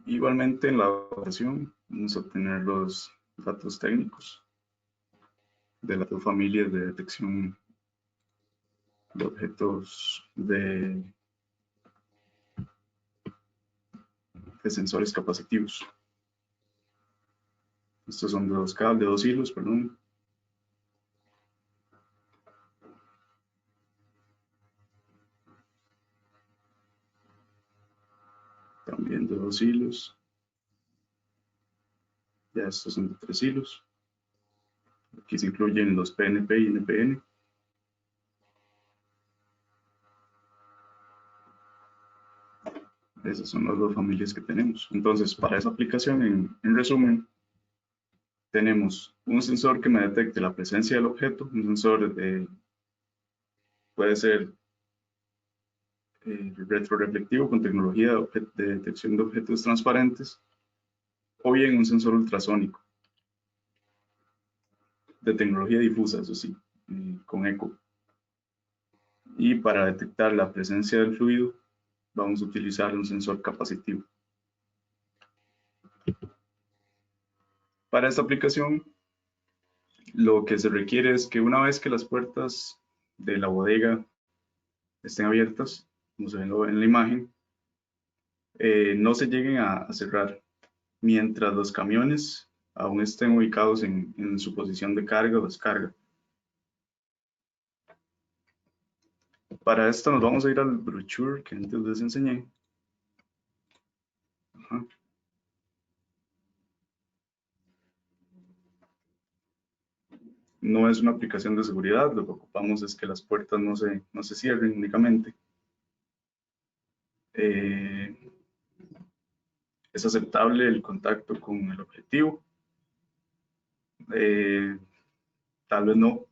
Igualmente en la operación vamos a obtener los datos técnicos de las dos familias de detección de objetos de sensores capacitivos. Estos son de de dos hilos, perdón. También de dos hilos. Ya estos son de tres hilos. Aquí se incluyen los PNP y NPN. Esas son las dos familias que tenemos. Entonces, para esa aplicación, en resumen, tenemos un sensor que me detecte la presencia del objeto, un sensor puede ser retroreflectivo con tecnología de detección de objetos transparentes, o bien un sensor ultrasónico de tecnología difusa, eso sí, con eco. Y para detectar la presencia del fluido, vamos a utilizar un sensor capacitivo. Para esta aplicación, lo que se requiere es que una vez que las puertas de la bodega estén abiertas, como se ve en la imagen, no se lleguen a cerrar mientras los camiones aún estén ubicados en su posición de carga o descarga. Para esto nos vamos a ir al brochure que antes les enseñé. Ajá. No es una aplicación de seguridad, lo que ocupamos es que las puertas no se cierren únicamente. Eh, es aceptable el contacto con el objetivo. Eh, Tal vez no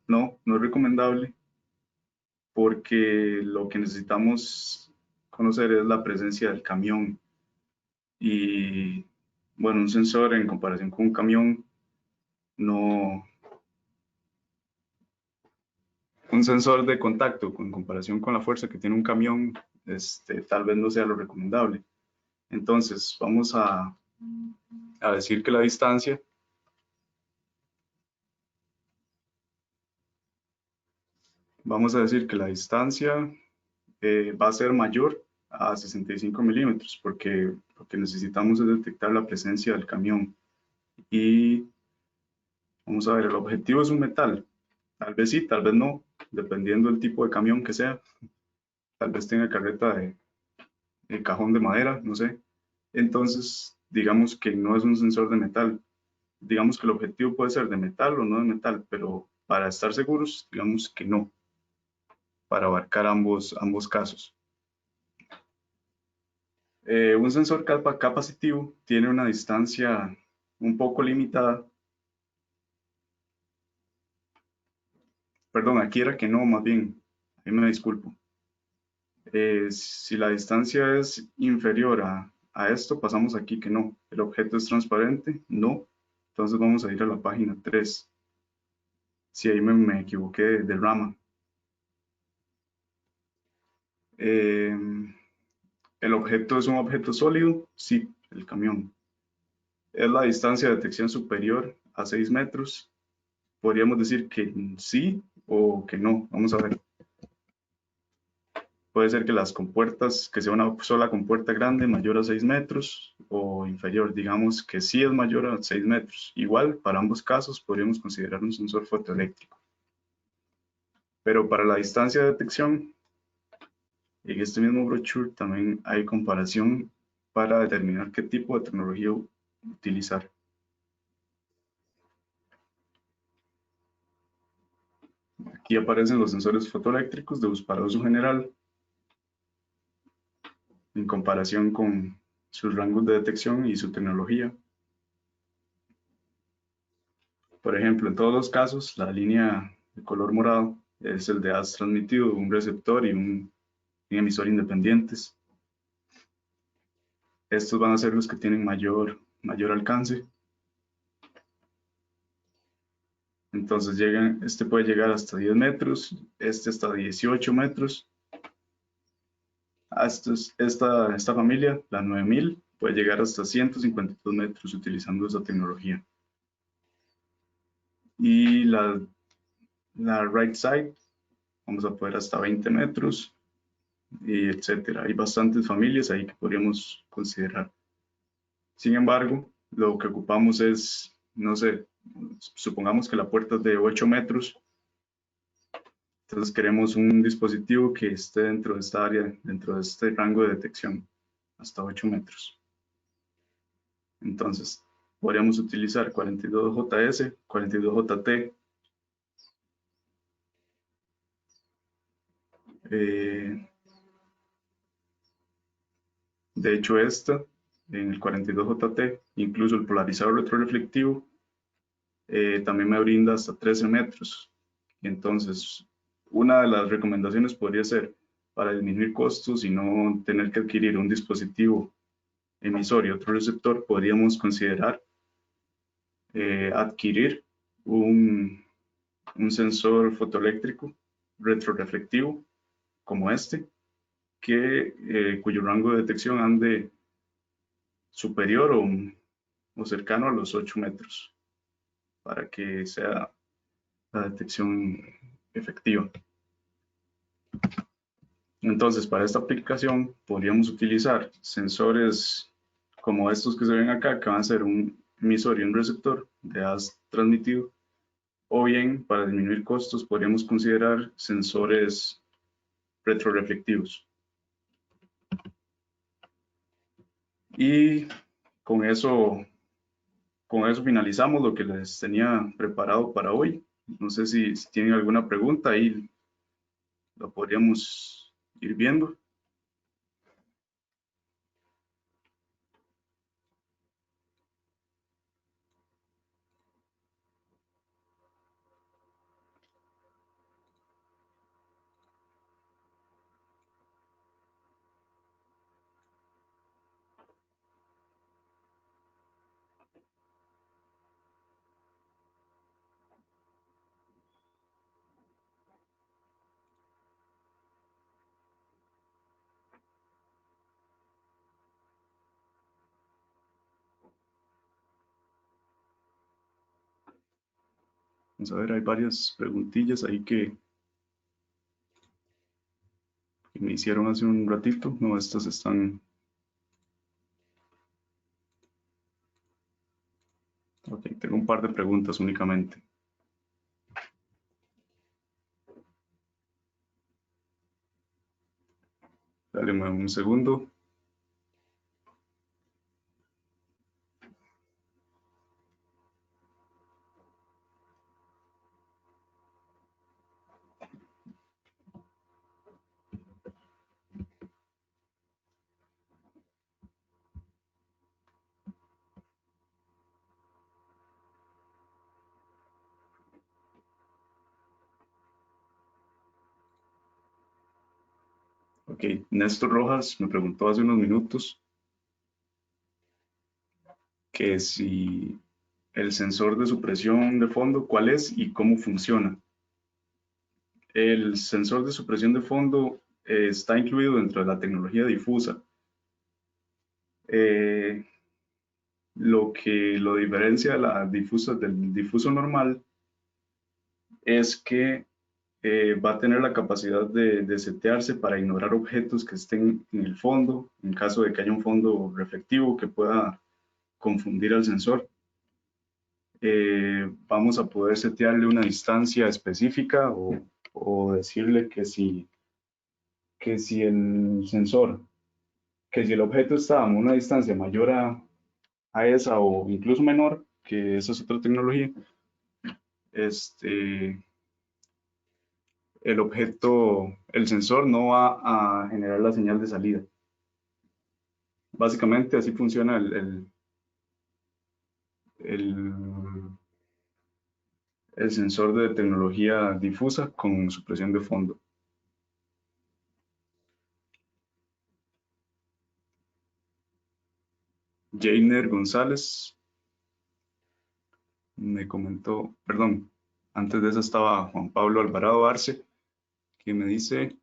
es recomendable porque lo que necesitamos conocer es la presencia del camión. Y bueno, un sensor en comparación con un camión, no, un sensor de contacto en comparación con la fuerza que tiene un camión, tal vez no sea lo recomendable. Entonces, vamos a decir que la distancia vamos a decir que la distancia va a ser mayor a 65 milímetros porque lo que necesitamos es detectar la presencia del camión. Y vamos a ver, el objetivo es un metal. Tal vez sí, tal vez no, dependiendo del tipo de camión que sea. Tal vez tenga carreta de cajón de madera, no sé. Entonces, digamos que no es un sensor de metal. Digamos que el objetivo puede ser de metal o no de metal, pero para estar seguros, digamos que no, para abarcar ambos casos. Un sensor capacitivo tiene una distancia un poco limitada. Perdón, aquí era que no, más bien, ahí me disculpo. Si la distancia es inferior a esto, pasamos aquí que no. El objeto es transparente, no. Entonces vamos a ir a la página 3. Si ahí me equivoqué de rama. Eh, el objeto es un objeto sólido, sí, el camión. Es la distancia de detección superior a 6 metros. Podríamos decir que sí o que no. Vamos a ver. Puede ser que las compuertas, que sea una sola compuerta grande mayor a 6 metros o inferior, digamos que sí es mayor a 6 metros. Igual, para ambos casos podríamos considerar un sensor fotoeléctrico. Pero para la distancia de detección, en este mismo brochure también hay comparación para determinar qué tipo de tecnología utilizar. Aquí aparecen los sensores fotoeléctricos para uso general en comparación con sus rangos de detección y su tecnología. Por ejemplo, en todos los casos, la línea de color morado es el de haz transmitido, un receptor y un emisor independientes. Estos van a ser los que tienen mayor alcance. Entonces este puede llegar hasta 10 metros, este hasta 18 metros. Esta familia, la 9000, puede llegar hasta 152 metros utilizando esa tecnología. Y la right side, vamos a poder hasta 20 metros, y etcétera. Hay bastantes familias ahí que podríamos considerar. Sin embargo, lo que ocupamos es, no sé, supongamos que la puerta es de 8 metros, entonces queremos un dispositivo que esté dentro de esta área, dentro de este rango de detección, hasta 8 metros. Entonces, podríamos utilizar 42JS, 42JT. Eh, de hecho, en el 42JT, incluso el polarizador retroreflectivo, también me brinda hasta 13 metros. Entonces, una de las recomendaciones podría ser, para disminuir costos y no tener que adquirir un dispositivo emisor y otro receptor, podríamos considerar adquirir un, un sensor fotoeléctrico retroreflectivo como este, cuyo rango de detección ande superior o cercano a los 8 metros para que sea la detección efectiva. Entonces, para esta aplicación podríamos utilizar sensores como estos que se ven acá, que van a ser un emisor y un receptor de haz transmitido, o bien para disminuir costos podríamos considerar sensores retroreflectivos. Y con eso, con eso finalizamos lo que les tenía preparado para hoy. No sé si tienen alguna pregunta, ahí lo podríamos ir viendo. Vamos a ver, hay varias preguntillas ahí que me hicieron hace un ratito. No, estas están... Ok, tengo un par de preguntas únicamente. Dale un segundo. Ok, Néstor Rojas me preguntó hace unos minutos que si el sensor de supresión de fondo, ¿cuál es y cómo funciona? El sensor de supresión de fondo está incluido dentro de la tecnología difusa. Eh, lo que lo diferencia de la difusa, del difuso normal es que va a tener la capacidad de setearse para ignorar objetos que estén en el fondo, en caso de que haya un fondo reflectivo que pueda confundir al sensor. Vamos a poder setearle una distancia específica o decirle que si el sensor, que si el objeto está a una distancia mayor a esa o incluso menor, que esa es otra tecnología, este, el objeto, el sensor no va a generar la señal de salida. Básicamente así funciona el, el sensor de tecnología difusa con supresión de fondo. Jainer González me comentó, perdón, antes de eso estaba Juan Pablo Alvarado Arce, que me dice,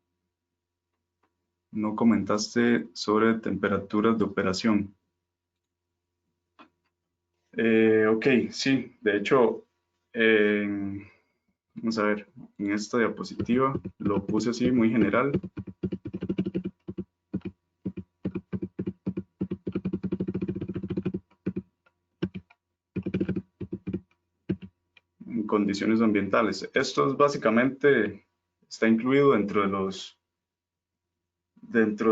no comentaste sobre temperaturas de operación. Ok, sí, de hecho, vamos a ver, en esta diapositiva lo puse así muy general. En condiciones ambientales. Esto es básicamente, está incluido dentro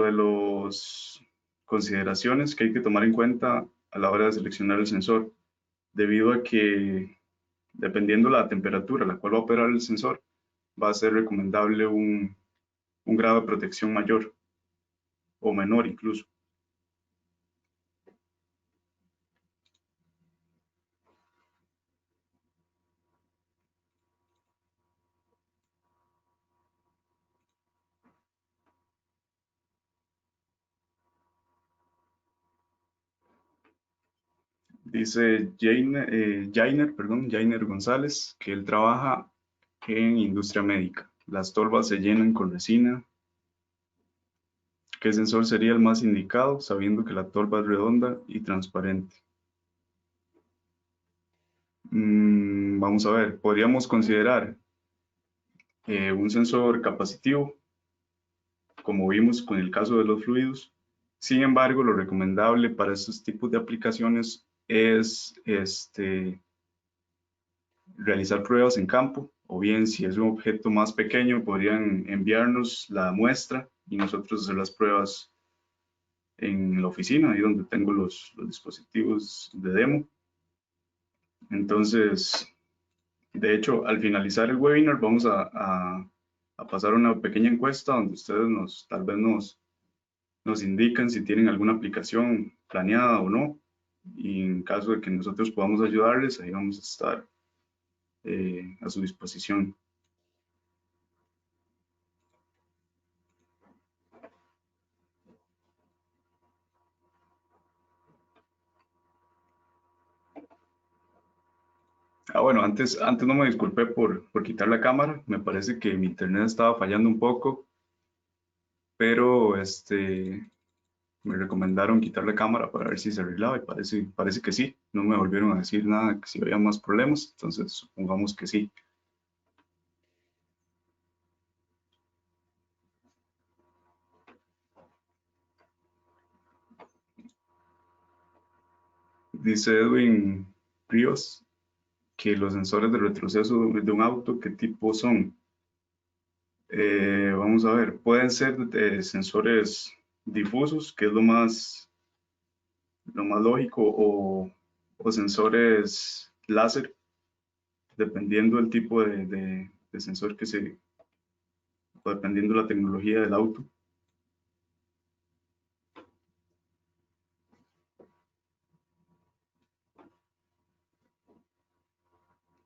de los consideraciones que hay que tomar en cuenta a la hora de seleccionar el sensor, debido a que dependiendo la temperatura a la cual va a operar el sensor, va a ser recomendable un grado de protección mayor o menor incluso. Dice Jainer González, que él trabaja en industria médica. Las tolvas se llenan con resina. ¿Qué sensor sería el más indicado, sabiendo que la tolva es redonda y transparente? Vamos a ver, podríamos considerar un sensor capacitivo, como vimos con el caso de los fluidos. Sin embargo, lo recomendable para estos tipos de aplicaciones es realizar pruebas en campo, o bien si es un objeto más pequeño, podrían enviarnos la muestra y nosotros hacer las pruebas en la oficina, ahí donde tengo los dispositivos de demo. Entonces, de hecho, al finalizar el webinar vamos a pasar una pequeña encuesta donde ustedes tal vez nos indican si tienen alguna aplicación planeada o no. Y en caso de que nosotros podamos ayudarles, ahí vamos a estar a su disposición. Bueno, antes no me disculpé por quitar la cámara. Me parece que mi internet estaba fallando un poco, pero me recomendaron quitar la cámara para ver si se arreglaba y parece que sí. No me volvieron a decir nada que si había más problemas, entonces supongamos que sí. Dice Edwin Ríos que los sensores de retroceso de un auto, ¿qué tipo son? Vamos a ver, pueden ser sensores difusos, que es lo más lógico, o sensores láser, dependiendo del tipo de sensor o dependiendo de la tecnología del auto.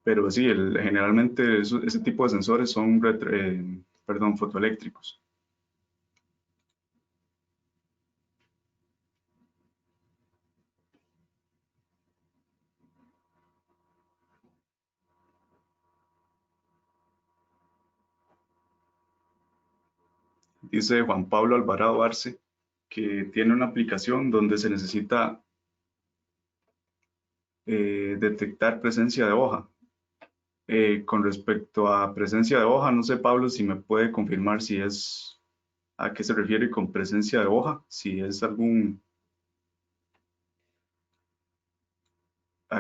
Pero sí, generalmente ese tipo de sensores son perdón, fotoeléctricos. Dice Juan Pablo Alvarado Arce que tiene una aplicación donde se necesita detectar presencia de hoja. Con respecto a presencia de hoja, no sé, Pablo, si me puede confirmar si es a qué se refiere con presencia de hoja, si es de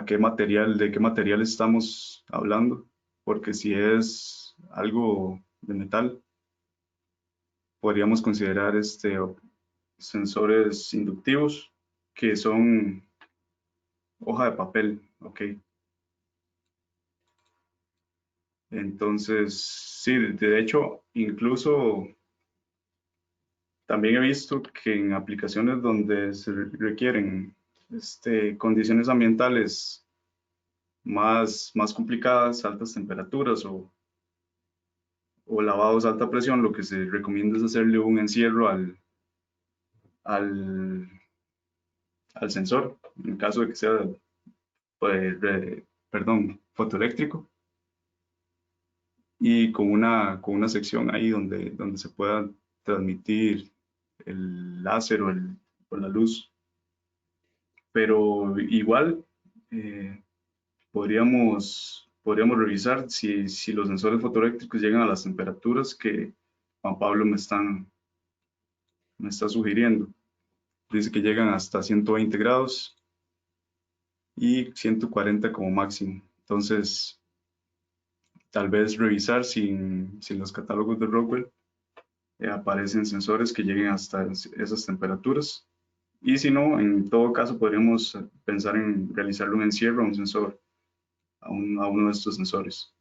qué material estamos hablando, porque si es algo de metal, podríamos considerar sensores inductivos que son hoja de papel, ¿ok? Entonces, sí, de hecho, incluso también he visto que en aplicaciones donde se requieren condiciones ambientales más complicadas, altas temperaturas o lavados a alta presión, lo que se recomienda es hacerle un encierro al, al sensor, en caso de que sea, perdón, fotoeléctrico, y con una sección ahí donde se pueda transmitir el láser o la luz. Pero igual eh, podríamos revisar si los sensores fotoeléctricos llegan a las temperaturas que Juan Pablo me está sugiriendo. Dice que llegan hasta 120 grados y 140 como máximo. Entonces, tal vez revisar si en los catálogos de Rockwell aparecen sensores que lleguen hasta esas temperaturas. Y si no, en todo caso podríamos pensar en realizarle un encierro a un sensor, a uno de estos sensores.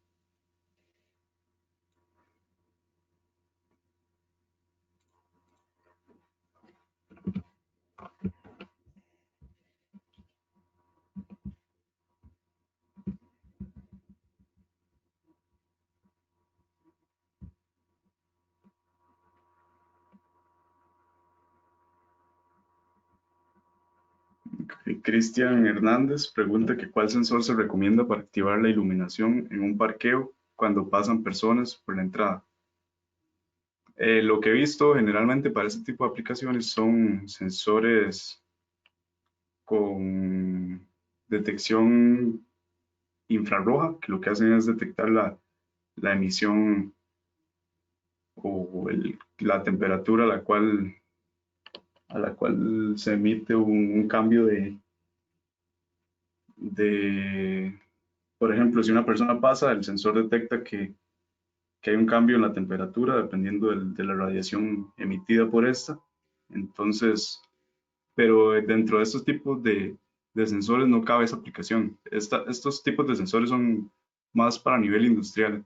Cristian Hernández pregunta que cuál sensor se recomienda para activar la iluminación en un parqueo cuando pasan personas por la entrada. Lo que he visto generalmente para este tipo de aplicaciones son sensores con detección infrarroja, que lo que hacen es detectar la emisión o la temperatura a la cual se emite un cambio de, por ejemplo, si una persona pasa, el sensor detecta que hay un cambio en la temperatura dependiendo de la radiación emitida por esta. Entonces, pero dentro de estos tipos de sensores no cabe esa aplicación. Estos tipos de sensores son más para nivel industrial.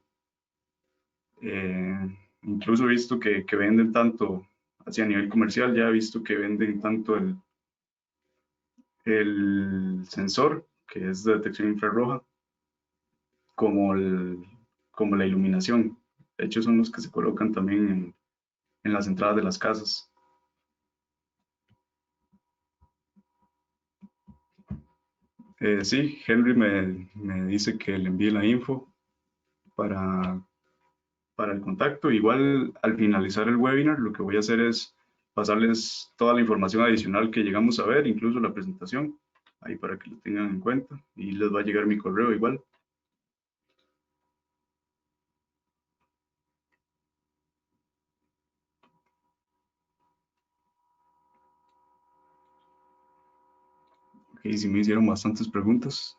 Incluso he visto que venden tanto, hacia nivel comercial, ya he visto que venden tanto el sensor, que es de detección infrarroja, como, como la iluminación. De hecho, son los que se colocan también en las entradas de las casas. Sí, Henry me dice que le envíe la info para, para el contacto. Igual al finalizar el webinar, lo que voy a hacer es pasarles toda la información adicional que llegamos a ver, incluso la presentación, ahí para que lo tengan en cuenta y les va a llegar mi correo igual. Ok, Y sí me hicieron bastantes preguntas.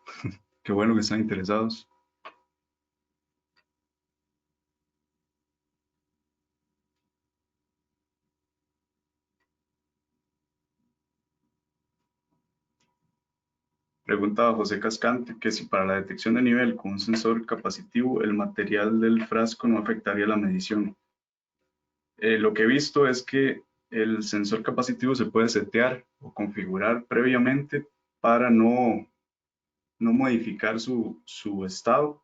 Qué bueno que están interesados. Preguntaba José Cascante que si para la detección de nivel con un sensor capacitivo el material del frasco no afectaría la medición. Lo que he visto es que el sensor capacitivo se puede setear o configurar previamente para no modificar su estado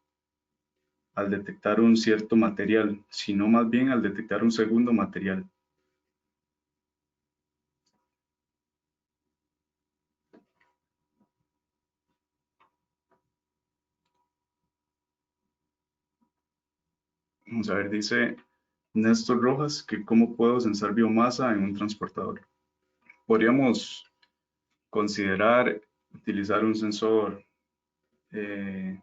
al detectar un cierto material, sino más bien al detectar un segundo material. Vamos a ver, dice Néstor Rojas que cómo puedo censar biomasa en un transportador. Podríamos considerar utilizar un sensor eh,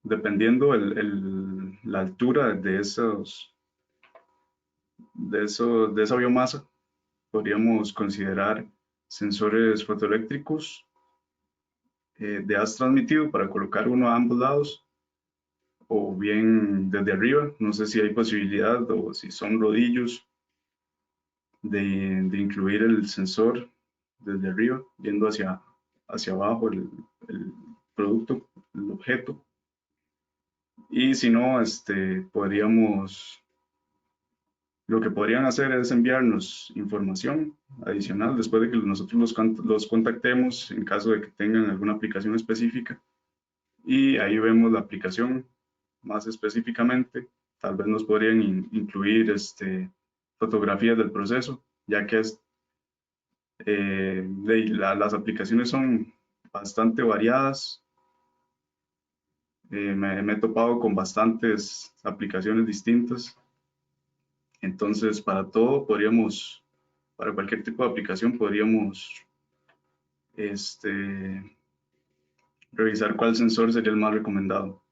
dependiendo la altura de esa biomasa. Podríamos considerar sensores fotoeléctricos de haz transmitido para colocar uno a ambos lados o bien desde arriba. No sé si hay posibilidad o si son rodillos de incluir el sensor desde arriba, viendo hacia abajo el producto, el objeto. Y si no, lo que podrían hacer es enviarnos información adicional después de que nosotros los contactemos en caso de que tengan alguna aplicación específica. Y ahí vemos la aplicación más específicamente. Tal vez nos podrían incluir fotografías del proceso, ya que las aplicaciones son bastante variadas. Me he topado con bastantes aplicaciones distintas. Entonces, para cualquier tipo de aplicación, podríamos este, revisar cuál sensor sería el más recomendado.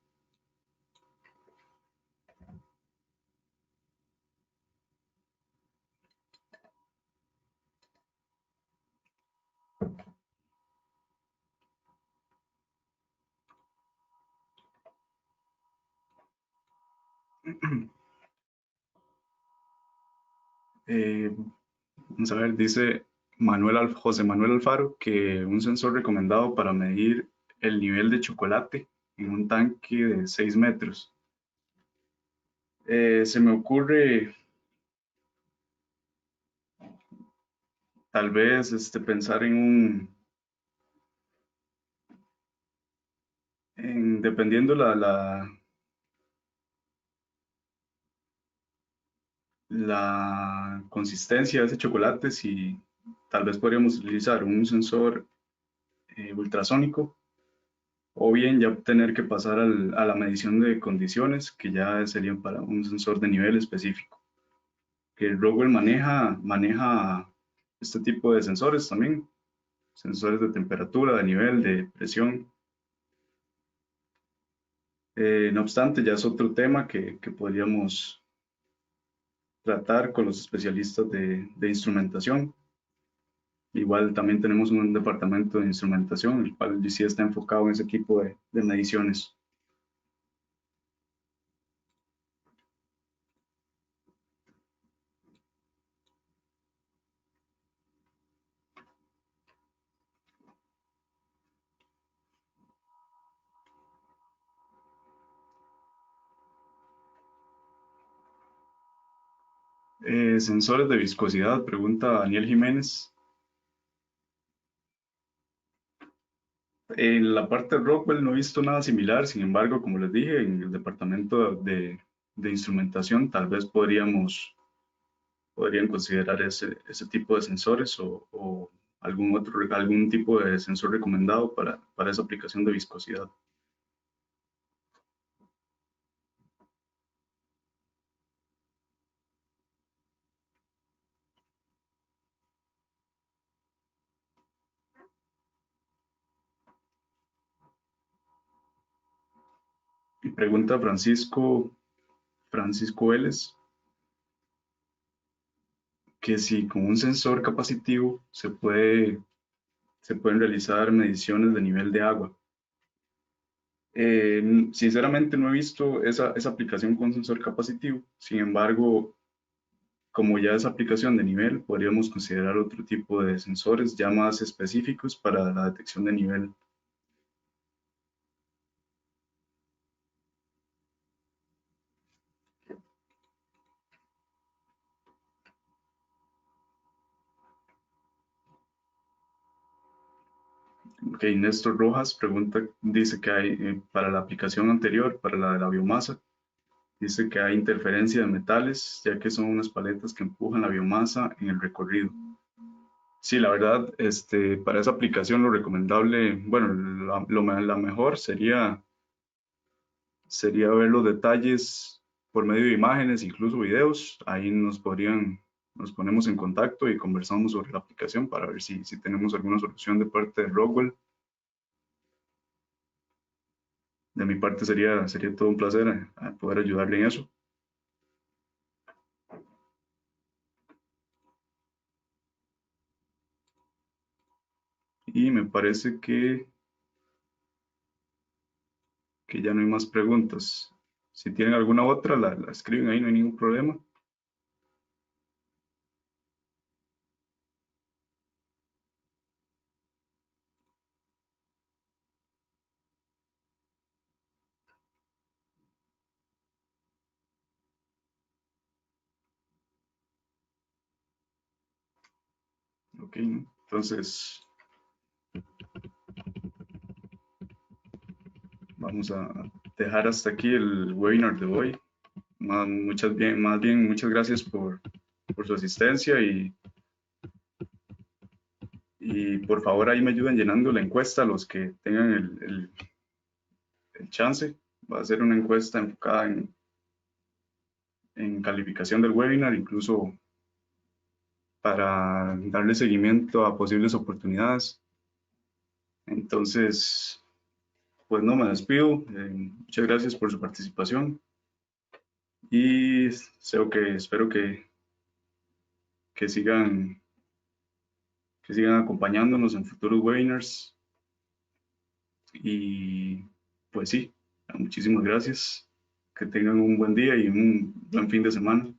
Eh, Vamos a ver, dice José Manuel Alfaro que un sensor recomendado para medir el nivel de chocolate en un tanque de 6 metros. Se me ocurre tal vez pensar dependiendo la consistencia de ese chocolate, si tal vez podríamos utilizar un sensor ultrasónico o bien ya tener que pasar a la medición de condiciones, que ya serían para un sensor de nivel específico. Que Rockwell maneja este tipo de sensores también, sensores de temperatura, de nivel, de presión. No obstante, ya es otro tema que podríamos tratar con los especialistas de instrumentación. Igual también tenemos un departamento de instrumentación, el cual sí está enfocado en ese tipo de mediciones. Sensores de viscosidad, pregunta Daniel Jiménez. En la parte de Rockwell no he visto nada similar, sin embargo, como les dije, en el departamento de instrumentación tal vez podrían considerar ese tipo de sensores o algún tipo de sensor recomendado para esa aplicación de viscosidad. Y pregunta Francisco Vélez, que si con un sensor capacitivo se puede se pueden realizar mediciones de nivel de agua. Sinceramente no he visto esa aplicación con sensor capacitivo, sin embargo, como ya es aplicación de nivel, podríamos considerar otro tipo de sensores ya más específicos para la detección de nivel. Ok, Néstor Rojas pregunta, dice que hay para la aplicación anterior, para la de la biomasa, dice que hay interferencia de metales, ya que son unas paletas que empujan la biomasa en el recorrido. Sí, la verdad, para esa aplicación lo recomendable, bueno, la mejor sería ver los detalles por medio de imágenes, incluso videos. Ahí nos ponemos en contacto y conversamos sobre la aplicación para ver si tenemos alguna solución de parte de Rockwell. De mi parte sería todo un placer poder ayudarle en eso. Y me parece que ya no hay más preguntas. Si tienen alguna otra, la escriben ahí, no hay ningún problema. Ok, ¿no? Entonces vamos a dejar hasta aquí el webinar de hoy. Más bien, muchas gracias por su asistencia y por favor ahí me ayuden llenando la encuesta los que tengan el chance. Va a ser una encuesta enfocada en calificación del webinar, incluso para darle seguimiento a posibles oportunidades. Entonces, pues no me despido. Muchas gracias por su participación y espero que sigan, que sigan acompañándonos en futuros webinars. Y pues sí, muchísimas gracias. Que tengan un buen día y un buen fin de semana.